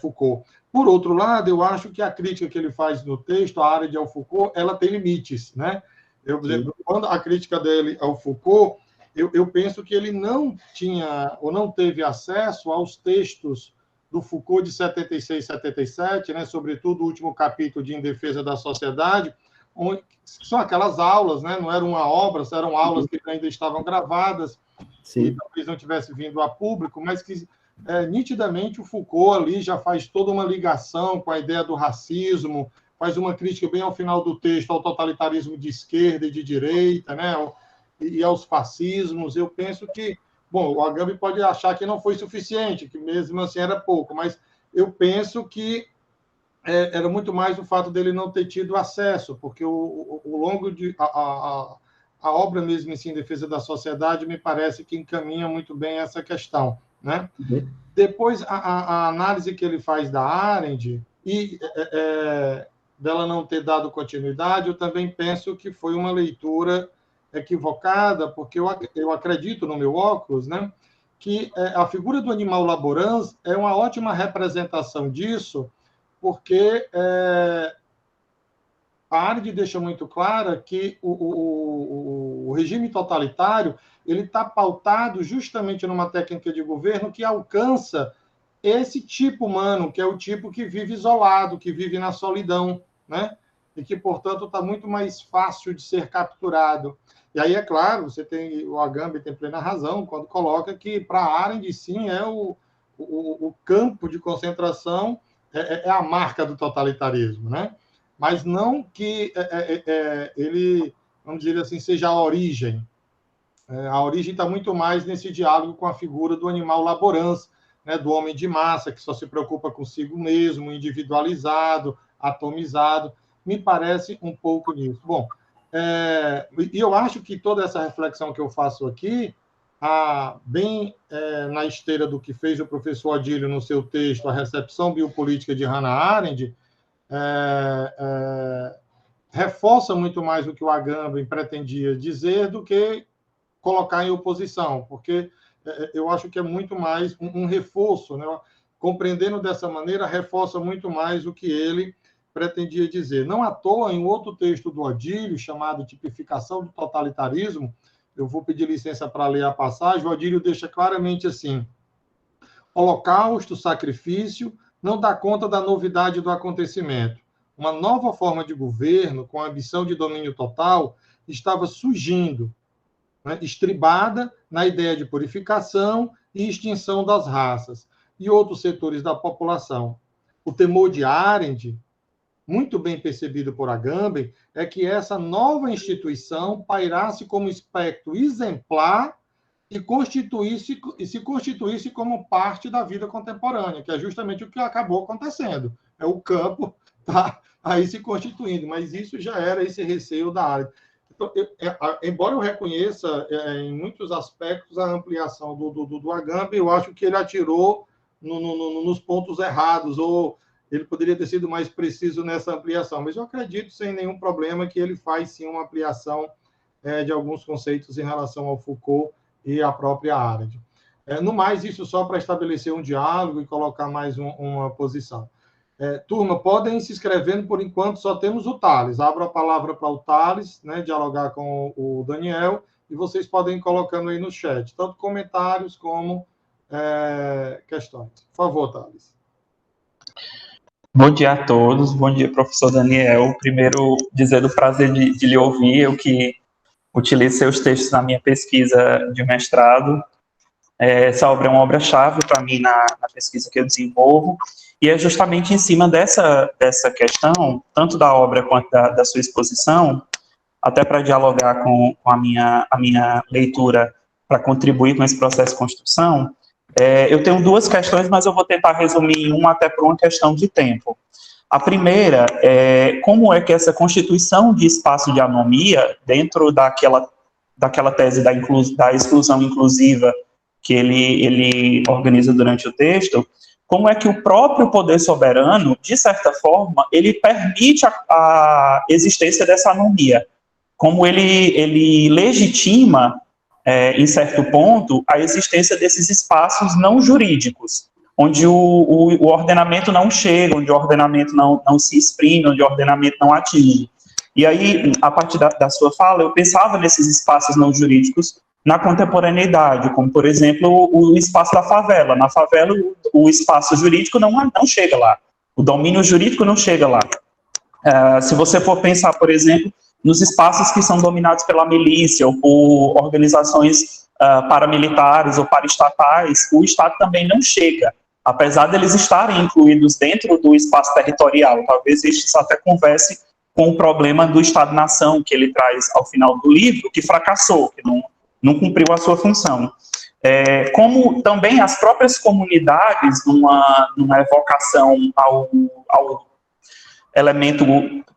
Speaker 1: Foucault. Por outro lado, eu acho que a crítica que ele faz no texto, a Arendt ao Foucault, ela tem limites, né? Quando a crítica dele ao Foucault, eu penso que ele não tinha ou não teve acesso aos textos do Foucault de 76 e 77, né, sobretudo o último capítulo de Em Defesa da Sociedade, onde são aquelas aulas, né, não era uma obra, eram aulas que ainda estavam gravadas, sim, e talvez não tivesse vindo a público, mas que nitidamente o Foucault ali já faz toda uma ligação com a ideia do racismo, faz uma crítica bem ao final do texto ao totalitarismo de esquerda e de direita, né, e aos fascismos. Eu penso que, bom, o Agamben pode achar que não foi suficiente, que mesmo assim era pouco, mas eu penso que era muito mais o fato dele não ter tido acesso, porque o longo de a obra mesmo em defesa da sociedade me parece que encaminha muito bem essa questão, né? Uhum. Depois a análise que ele faz da Arendt e dela não ter dado continuidade, eu também penso que foi uma leitura equivocada, porque eu acredito no meu óculos, né, que a figura do animal laborans é uma ótima representação disso, porque a Arendt deixa muito clara que o regime totalitário ele está pautado justamente numa técnica de governo que alcança esse tipo humano, que é o tipo que vive isolado, que vive na solidão, né? E que, portanto, está muito mais fácil de ser capturado. E aí, é claro, o Agamben tem plena razão quando coloca que, para a Arendt, sim, o campo de concentração é a marca do totalitarismo, né? Mas não que ele, vamos dizer assim, seja a origem. A origem está muito mais nesse diálogo com a figura do animal laborans, né, do homem de massa, que só se preocupa consigo mesmo, individualizado, atomizado. Me parece um pouco nisso. Bom, e eu acho que toda essa reflexão que eu faço aqui, bem na esteira do que fez o professor Adílio no seu texto, A Recepção Biopolítica de Hannah Arendt, reforça muito mais o que o Agamben pretendia dizer do que colocar em oposição, porque eu acho que é muito mais um reforço, né? Compreendendo dessa maneira, reforça muito mais o que ele pretendia dizer. Não à toa, em outro texto do Odílio, chamado Tipificação do Totalitarismo, eu vou pedir licença para ler a passagem, o Odílio deixa claramente assim: holocausto, sacrifício, não dá conta da novidade do acontecimento. Uma nova forma de governo, com a ambição de domínio total, estava surgindo, né, estribada na ideia de purificação e extinção das raças e outros setores da população. O temor de Arendt, muito bem percebido por Agamben, é que essa nova instituição pairasse como espectro exemplar e se constituísse como parte da vida contemporânea, que é justamente o que acabou acontecendo. É o campo tá aí se constituindo, mas isso já era esse receio da área. Então, embora eu reconheça em muitos aspectos a ampliação do Agamben, eu acho que ele atirou nos pontos errados, ou ele poderia ter sido mais preciso nessa ampliação, mas eu acredito sem nenhum problema que ele faz sim uma ampliação de alguns conceitos em relação ao Foucault e à própria Arendt. No mais, isso só para estabelecer um diálogo e colocar mais uma posição. Turma, podem ir se inscrevendo, por enquanto só temos o Thales. Abro a palavra para o Thales, né, dialogar com o Daniel, e vocês podem ir colocando aí no chat, tanto comentários como questões. Por favor, Thales.
Speaker 3: Bom dia a todos, bom dia, professor Daniel. Primeiro, dizer do prazer de lhe ouvir, eu que utilizo seus textos na minha pesquisa de mestrado. Essa obra é uma obra-chave para mim na pesquisa que eu desenvolvo, e é justamente em cima dessa questão, tanto da obra quanto da sua exposição, até para dialogar com a minha leitura, para contribuir com esse processo de construção. Eu tenho duas questões, mas eu vou tentar resumir em uma, até por uma questão de tempo. A primeira é como é que essa constituição de espaço de anomia, dentro daquela tese da exclusão inclusiva que ele organiza durante o texto, como é que o próprio poder soberano, de certa forma, ele permite a existência dessa anomia, como ele legitima, em certo ponto, a existência desses espaços não jurídicos, onde o ordenamento não chega, onde o ordenamento não se exprime, onde o ordenamento não atinge. E aí, a partir da sua fala, eu pensava nesses espaços não jurídicos na contemporaneidade, como, por exemplo, o espaço da favela. Na favela, o espaço jurídico não chega lá, o domínio jurídico não chega lá. Se você for pensar, por exemplo, nos espaços que são dominados pela milícia ou por organizações paramilitares ou paraestatais, o Estado também não chega, apesar deles estarem incluídos dentro do espaço territorial. Talvez isso até converse com o problema do Estado-nação que ele traz ao final do livro, que fracassou, que não cumpriu a sua função. Como também as próprias comunidades, numa evocação ao elemento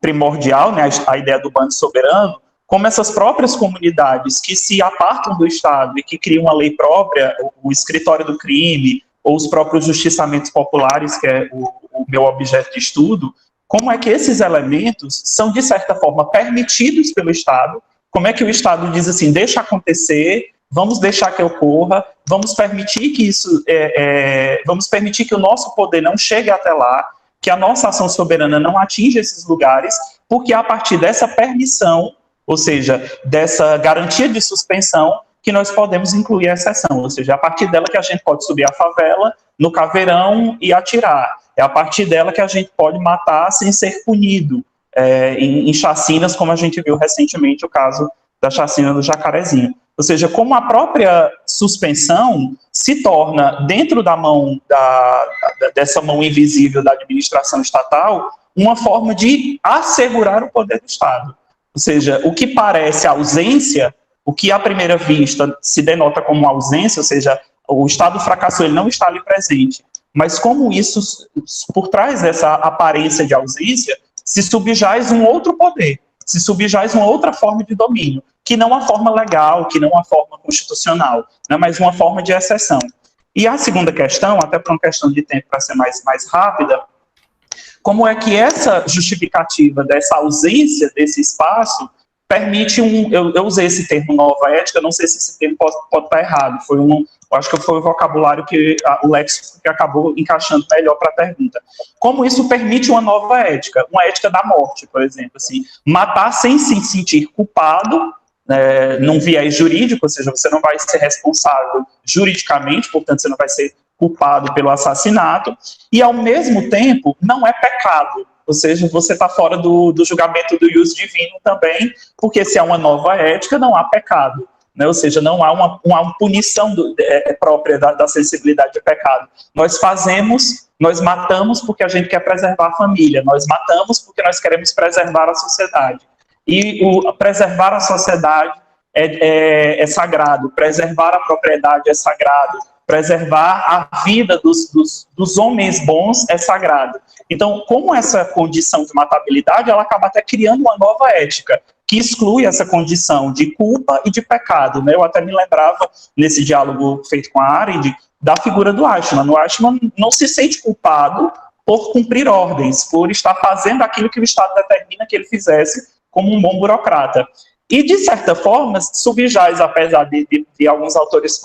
Speaker 3: primordial, né, a ideia do bando soberano, como essas próprias comunidades que se apartam do Estado e que criam uma lei própria, o escritório do crime, ou os próprios justiçamentos populares, que é o meu objeto de estudo, como é que esses elementos são, de certa forma, permitidos pelo Estado, como é que o Estado diz assim, deixa acontecer, vamos deixar que ocorra, vamos permitir que vamos permitir que o nosso poder não chegue até lá, que a nossa ação soberana não atinja esses lugares, porque a partir dessa permissão, ou seja, dessa garantia de suspensão, que nós podemos incluir a exceção, ou seja, a partir dela que a gente pode subir a favela, no caveirão e atirar. É a partir dela que a gente pode matar sem ser punido, em chacinas, como a gente viu recentemente o caso da chacina do Jacarezinho. Ou seja, como a própria suspensão se torna, dentro da mão, dessa mão invisível da administração estatal, uma forma de assegurar o poder do Estado. Ou seja, o que parece ausência, o que à primeira vista se denota como ausência, ou seja, o Estado fracassou, ele não está ali presente. Mas como isso, por trás dessa aparência de ausência, se subjaz um outro poder, se subjaz uma outra forma de domínio, que não a forma legal, que não a forma constitucional, né, mas uma forma de exceção. E a segunda questão, até por uma questão de tempo para ser mais rápida, como é que essa justificativa dessa ausência desse espaço permite eu usei esse termo nova ética, não sei se esse termo pode estar errado, eu acho que foi o vocabulário o léxico que acabou encaixando melhor para a pergunta. Como isso permite uma nova ética, uma ética da morte, por exemplo, assim, matar sem se sentir culpado, num viés jurídico, ou seja, você não vai ser responsável juridicamente, portanto, você não vai ser culpado pelo assassinato, e ao mesmo tempo não é pecado, ou seja, você está fora do julgamento do ius divino também, porque se é uma nova ética, não há pecado. né? Ou seja, não há uma punição própria da sensibilidade de pecado. Nós matamos porque a gente quer preservar a família, nós matamos porque nós queremos preservar a sociedade. E preservar a sociedade é sagrado, preservar a propriedade é sagrado, preservar a vida dos homens bons é sagrado. Então, como essa condição de matabilidade, ela acaba até criando uma nova ética, que exclui essa condição de culpa e de pecado, né? Eu até me lembrava, nesse diálogo feito com a Arendt, da figura do Eichmann. O Eichmann não se sente culpado por cumprir ordens, por estar fazendo aquilo que o Estado determina que ele fizesse como um bom burocrata. E, de certa forma, subjaz, apesar de alguns autores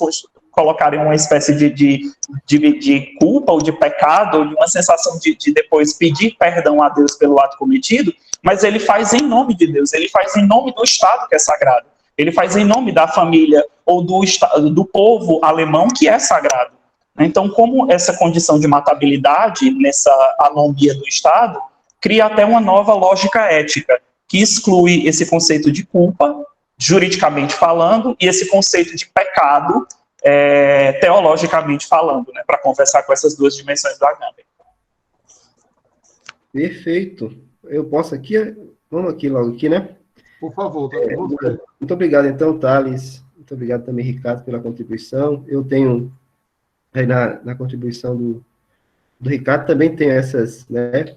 Speaker 3: colocarem uma espécie de culpa ou de pecado, ou de uma sensação de depois pedir perdão a Deus pelo ato cometido, mas ele faz em nome de Deus, ele faz em nome do Estado, que é sagrado, ele faz em nome da família ou do povo alemão, que é sagrado. Então, como essa condição de matabilidade, nessa anomia do Estado, cria até uma nova lógica ética, que exclui esse conceito de culpa, juridicamente falando, e esse conceito de pecado, teologicamente falando, né, para conversar com essas duas dimensões do Agamben.
Speaker 2: Perfeito. Eu posso aqui? Vamos aqui logo aqui, né?
Speaker 1: Por favor.
Speaker 2: Muito obrigado, então, Thales. Muito obrigado também, Ricardo, pela contribuição. Eu tenho, aí na contribuição do Ricardo, também tem essas, né?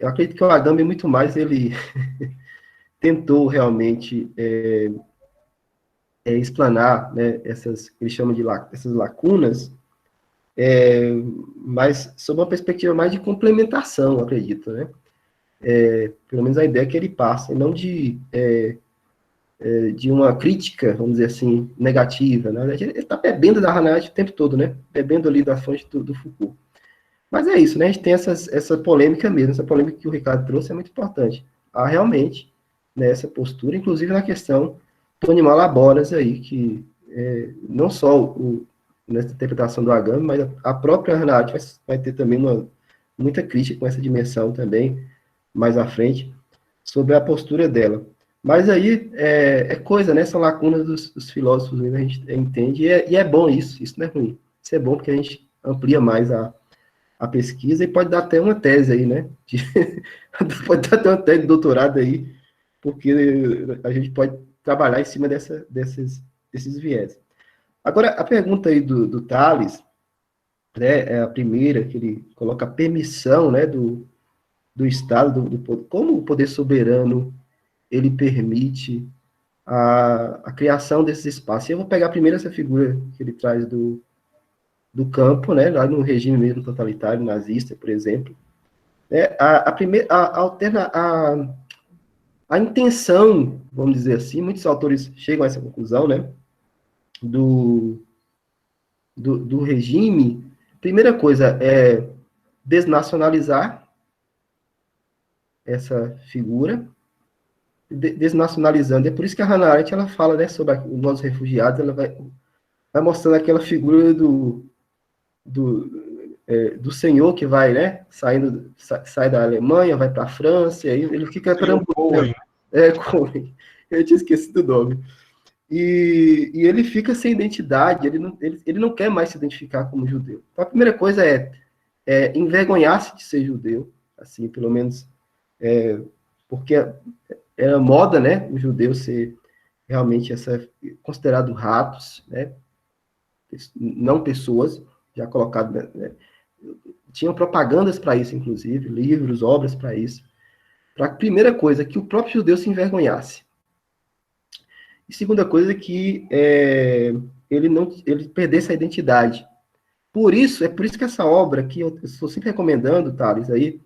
Speaker 2: Eu acredito que o Agamben, muito mais, ele tentou realmente explanar, né, essas, ele chama de essas lacunas, mas sob uma perspectiva mais de complementação, acredito, né? Pelo menos a ideia que ele passa, e não de uma crítica, vamos dizer assim, negativa, né? Ele está bebendo da Hannah Arendt o tempo todo, né? Bebendo ali da fonte do Foucault. Mas é isso, né? A gente tem essa polêmica mesmo, essa polêmica que o Ricardo trouxe é muito importante. Há realmente, né, essa postura, inclusive na questão do animal laboras aí, que não só nessa interpretação do Agamben, mas a própria Hannah Arendt vai ter também muita crítica com essa dimensão também, mais à frente, sobre a postura dela. Mas aí é coisa, né? São lacunas dos filósofos, a gente entende, e é bom isso não é ruim. Isso é bom porque a gente amplia mais a pesquisa e pode dar até uma tese aí, né? Pode dar até uma tese de doutorado aí, porque a gente pode trabalhar em cima desses viés. Agora, a pergunta aí do Thales, né, é a primeira, que ele coloca a permissão, né, do Estado, como o poder soberano, ele permite a criação desses espaços. E eu vou pegar primeiro essa figura que ele traz do campo, né, lá no regime mesmo totalitário, nazista, por exemplo. A intenção, vamos dizer assim, muitos autores chegam a essa conclusão, né, do regime. Primeira coisa é desnacionalizar essa figura, desnacionalizando. É por isso que a Hannah Arendt, ela fala, né, sobre os nossos refugiados, ela vai mostrando aquela figura do senhor que vai, né, sai da Alemanha, vai para a França, e aí ele fica
Speaker 1: Cohen.
Speaker 2: Cohen. Eu tinha esquecido o nome. E ele fica sem identidade, ele não quer mais se identificar como judeu. Então, a primeira coisa é envergonhar-se de ser judeu, assim, pelo menos, porque era moda, né, o judeu ser realmente considerado ratos, né, não pessoas, já colocado, né, tinham propagandas para isso, inclusive, livros, obras para isso. A primeira coisa, que o próprio judeu se envergonhasse. E segunda coisa, que ele perdesse a identidade. Por isso que essa obra, que eu estou sempre recomendando, Thales, aí,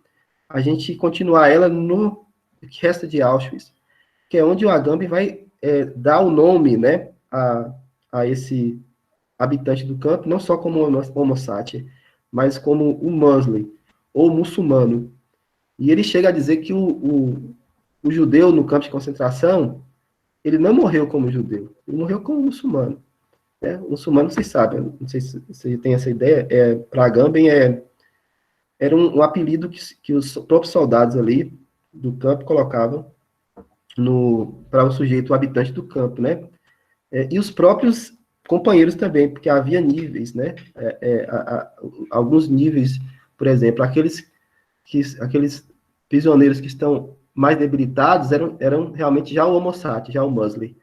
Speaker 2: a gente continuar ela no que resta de Auschwitz, que é onde o Agamben vai dar o nome, né, a esse habitante do campo, não só como homo sapiens, mas como o muslim, ou muçulmano. E ele chega a dizer que o judeu no campo de concentração, ele não morreu como judeu, ele morreu como muçulmano. Né? O muçulmano, vocês sabem, não sei se você tem essa ideia, para Agamben era um apelido que os próprios soldados ali do campo colocavam para o sujeito, o habitante do campo, né? E os próprios companheiros também, porque havia níveis, né? Alguns níveis, por exemplo, aqueles prisioneiros que estão mais debilitados eram realmente já o homo sapiens, já o Mosley,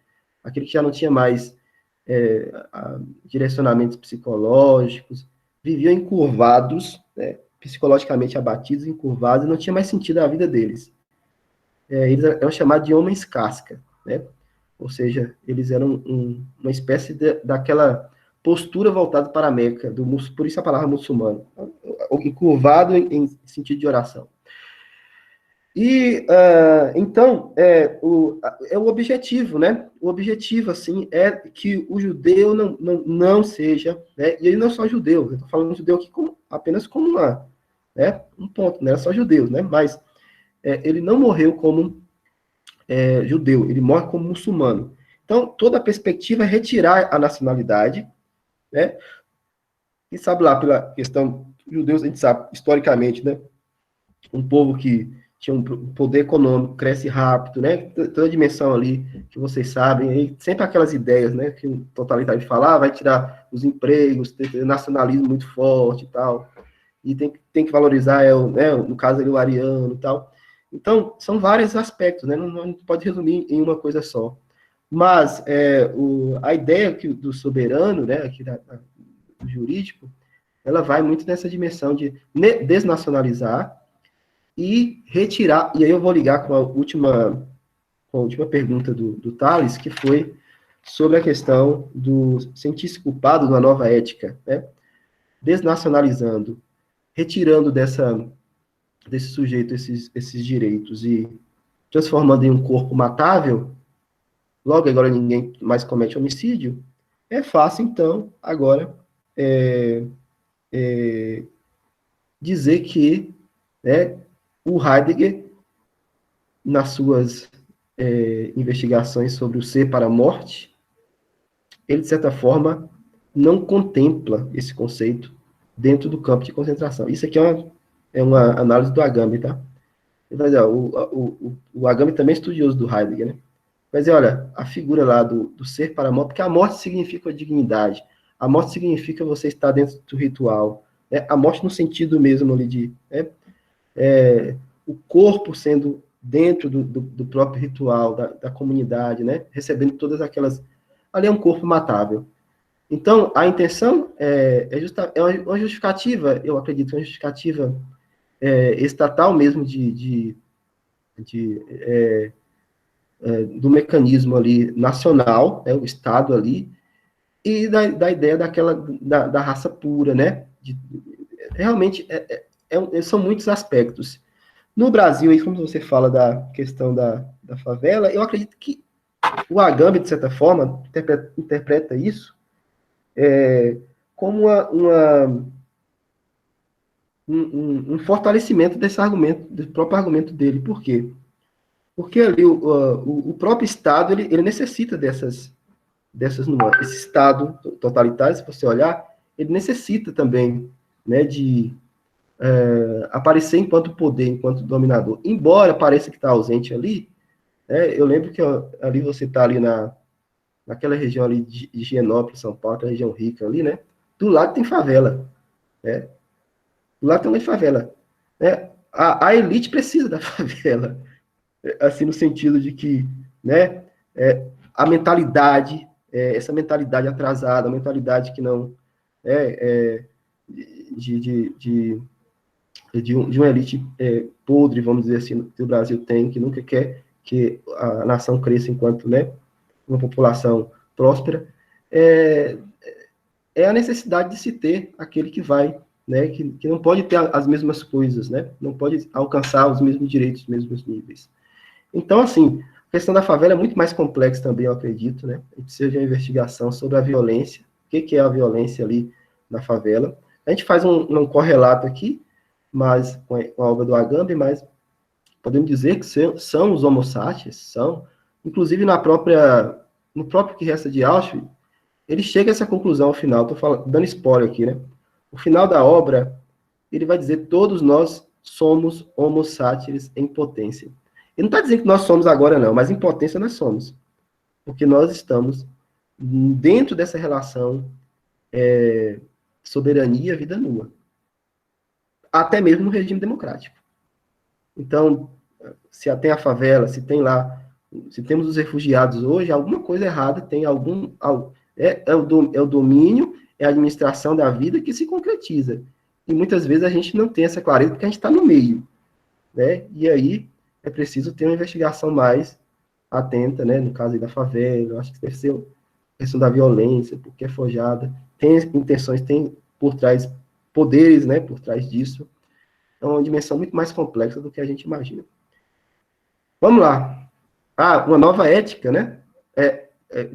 Speaker 2: aquele que já não tinha mais direcionamentos psicológicos, viviam encurvados, né, psicologicamente abatidos, encurvados, e não tinha mais sentido a vida deles. Eles eram chamados de homens casca, né? Ou seja, eles eram uma espécie daquela postura voltada para a Meca, por isso a palavra muçulmano, encurvado em sentido de oração. E, então, o objetivo, né? O objetivo, assim, é que o judeu não seja, né? E ele não é só judeu, eu estou falando judeu aqui apenas como um ponto, não é só judeus, né? Mas ele não morreu como judeu, ele morre como muçulmano. Então, toda a perspectiva é retirar a nacionalidade, né? E sabe lá, pela questão judeus, a gente sabe, historicamente, né? Um povo que tinha um poder econômico, cresce rápido, né? Toda a dimensão ali que vocês sabem, e sempre aquelas ideias, né? Que o totalitário fala, vai tirar os empregos, tem nacionalismo muito forte e tal, e tem que valorizar, no caso ali, o ariano e tal. Então, são vários aspectos, né? Não pode resumir em uma coisa só. Mas a ideia do soberano, né? Aqui do jurídico, ela vai muito nessa dimensão de desnacionalizar e retirar, e aí eu vou ligar com a última pergunta do Tales, que foi sobre a questão do sentir-se culpado de uma nova ética, né? Desnacionalizando, retirando desse sujeito esses direitos e transformando em um corpo matável, logo agora ninguém mais comete homicídio, é fácil, então, agora, dizer que, né, o Heidegger, nas suas investigações sobre o ser para a morte, ele, de certa forma, não contempla esse conceito dentro do campo de concentração. Isso aqui é uma análise do Agamben, tá? Ele vai dizer, o Agamben também é estudioso do Heidegger, né? Mas olha, a figura lá do ser para a morte, porque a morte significa a dignidade, a morte significa você estar dentro do ritual, né? A morte no sentido mesmo ali de o corpo sendo dentro do próprio ritual, da comunidade, né? Recebendo todas aquelas... Ali é um corpo matável. Então, a intenção é uma justificativa, eu acredito, uma justificativa estatal mesmo do mecanismo ali nacional, né, o Estado ali, e da ideia da raça pura, né? Realmente, são muitos aspectos. No Brasil, aí, como você fala da questão da favela, eu acredito que o Agamben, de certa forma, interpreta isso como um fortalecimento desse argumento, do próprio argumento dele. Por quê? Porque ali o próprio Estado, ele necessita dessas nuances. Esse Estado totalitário, se você olhar, ele necessita também, né, de aparecer enquanto poder, enquanto dominador. Embora pareça que está ausente ali, eu lembro que ali você está ali naquela região ali de Higienópolis, São Paulo, aquela região rica ali, né? Do lado tem favela, né? Do lado tem uma favela, né? A elite precisa da favela, assim, no sentido de que, né, a mentalidade, essa mentalidade atrasada, a mentalidade que não de uma elite podre, vamos dizer assim, que o Brasil tem, que nunca quer que a nação cresça enquanto, né, uma população próspera, é a necessidade de se ter aquele que vai, né, que não pode ter as mesmas coisas, né, não pode alcançar os mesmos direitos, os mesmos níveis. Então, assim, a questão da favela é muito mais complexa também, eu acredito, né, a gente precisa de uma investigação sobre a violência, o que é a violência ali na favela. A gente faz um correlato aqui, mas com a obra do Agamben, mas podemos dizer que são os homo sapiens, são, inclusive no próprio Que Resta de Auschwitz, ele chega a essa conclusão ao final, estou dando spoiler aqui, né? O final da obra, ele vai dizer, todos nós somos homo sapiens em potência. Ele não está dizendo que nós somos agora, não, mas em potência nós somos. Porque nós estamos dentro dessa relação soberania, vida nua. Até mesmo no regime democrático. Então, se tem a favela, se tem lá, se temos os refugiados hoje, alguma coisa errada tem é o domínio, é a administração da vida que se concretiza. E muitas vezes a gente não tem essa clareza porque a gente está no meio, né? E aí é preciso ter uma investigação mais atenta, né? No caso aí da favela, eu acho que deve ser a questão da violência, porque é forjada, tem intenções, tem por trás poderes, né? Por trás disso. É uma dimensão muito mais complexa do que a gente imagina. Vamos lá. Uma nova ética, né?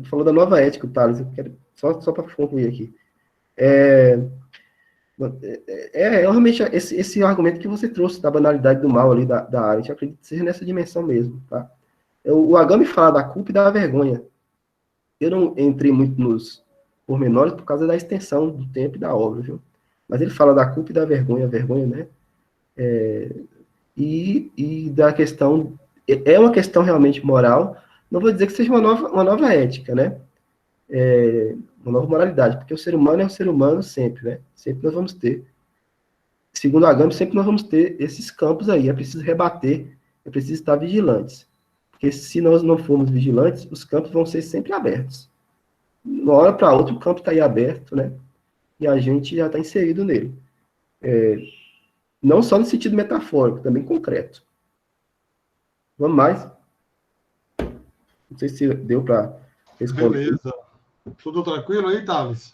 Speaker 2: Falou da nova ética, o Thales, eu quero, só para concluir aqui. Realmente esse argumento que você trouxe da banalidade do mal ali da área, a gente acredita que seja nessa dimensão mesmo, tá? O Agami fala da culpa e da vergonha. Eu não entrei muito nos pormenores por causa da extensão do tempo e da obra, viu? Mas ele fala da culpa e da vergonha, né? E da questão, é uma questão realmente moral, não vou dizer que seja uma nova ética, né? Uma nova moralidade, porque o ser humano é um ser humano sempre, né? Sempre nós vamos ter. Segundo a Agami, sempre nós vamos ter esses campos aí, é preciso rebater, é preciso estar vigilantes. Porque se nós não formos vigilantes, os campos vão ser sempre abertos. De uma hora para outra, o campo está aí aberto, né? E a gente já está inserido nele. Não só no sentido metafórico, também concreto. Vamos mais? Não sei se deu para responder.
Speaker 1: Beleza. Tudo tranquilo aí, Thales?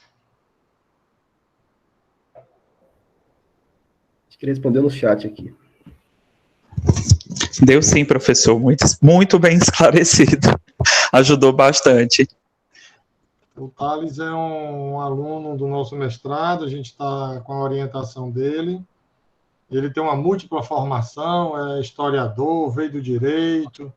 Speaker 2: Acho que ele respondeu no chat aqui.
Speaker 3: Deu sim, professor. Muito, muito bem esclarecido. Ajudou bastante.
Speaker 1: O Thales é um aluno do nosso mestrado, a gente está com a orientação dele. Ele tem uma múltipla formação, é historiador, veio do direito,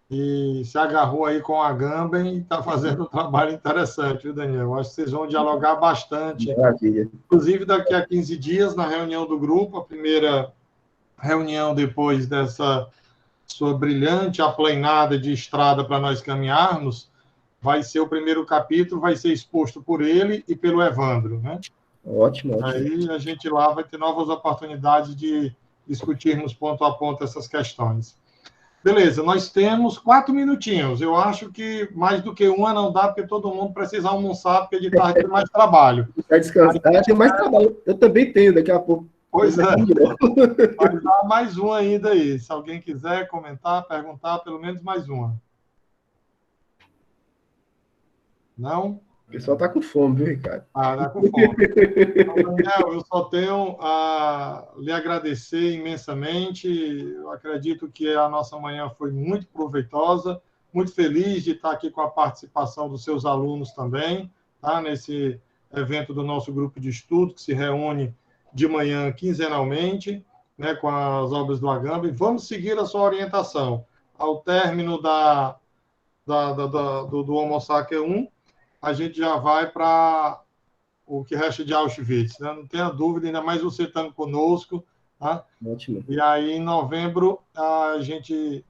Speaker 1: e se agarrou aí com a Agamben e está fazendo um trabalho interessante, viu, Daniel? Acho que vocês vão dialogar bastante.
Speaker 2: Maravilha.
Speaker 1: Inclusive, daqui a 15 dias, na reunião do grupo, a primeira reunião depois dessa sua brilhante aplanada de estrada para nós caminharmos, vai ser o primeiro capítulo, vai ser exposto por ele e pelo Evandro, né?
Speaker 2: Ótimo.
Speaker 1: Aí a gente lá vai ter novas oportunidades de discutirmos ponto a ponto essas questões. Beleza, nós temos 4 minutinhos. Eu acho que mais do que uma não dá, porque todo mundo precisa almoçar, porque de tarde tem mais trabalho.
Speaker 2: Vai descansar, tem mais trabalho. Eu também tenho, daqui a pouco.
Speaker 1: Pois é. Vai dar mais uma ainda aí. Se alguém quiser comentar, perguntar, pelo menos mais uma. Não?
Speaker 2: O pessoal está com fome, viu, Ricardo?
Speaker 1: Está com fome. Então, Daniel, eu só tenho a lhe agradecer imensamente. Eu acredito que a nossa manhã foi muito proveitosa. Muito feliz de estar aqui com a participação dos seus alunos também, tá? Nesse evento do nosso grupo de estudo, que se reúne de manhã quinzenalmente, né, com as obras do Agamben. Vamos seguir a sua orientação. Ao término do Homo Sapiens 1, a gente já vai para o que resta de Auschwitz, né? Não tenha dúvida, ainda mais você estando conosco. Tá?
Speaker 2: Ótimo.
Speaker 1: E aí, em novembro, a gente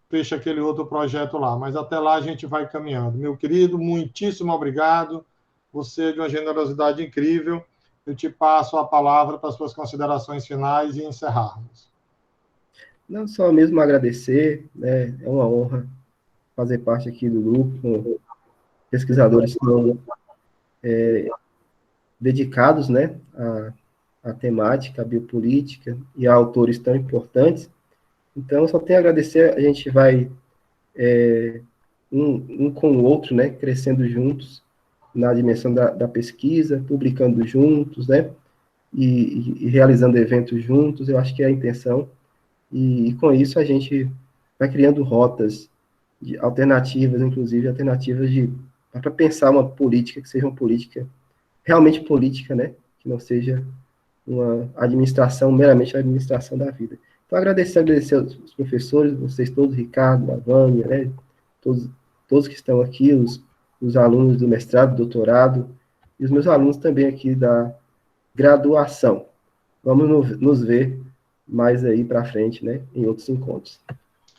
Speaker 1: fecha aquele outro projeto lá. Mas até lá a gente vai caminhando. Meu querido, muitíssimo obrigado. Você é de uma generosidade incrível. Eu te passo a palavra para as suas considerações finais e encerrarmos.
Speaker 2: Não, só mesmo agradecer, né? É uma honra fazer parte aqui do grupo. Pesquisadores estão dedicados, né, à temática, à biopolítica e a autores tão importantes. Então, só tenho a agradecer. A gente vai um com o outro, né, crescendo juntos na dimensão da pesquisa, publicando juntos, né, e realizando eventos juntos. Eu acho que é a intenção. E com isso a gente vai criando rotas alternativas, inclusive alternativas para pensar uma política que seja uma política realmente política, né? Que não seja uma administração, meramente a administração da vida. Então, agradecer aos professores, vocês todos, Ricardo, a Vânia, né? Todos que estão aqui, os alunos do mestrado, doutorado, e os meus alunos também aqui da graduação. Vamos nos ver mais aí para frente, né? Em outros encontros.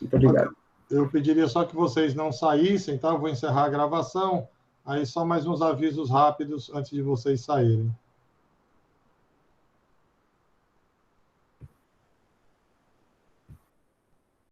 Speaker 2: Muito obrigado.
Speaker 1: Eu pediria só que vocês não saíssem, tá? Eu vou encerrar a gravação. Aí só mais uns avisos rápidos antes de vocês saírem.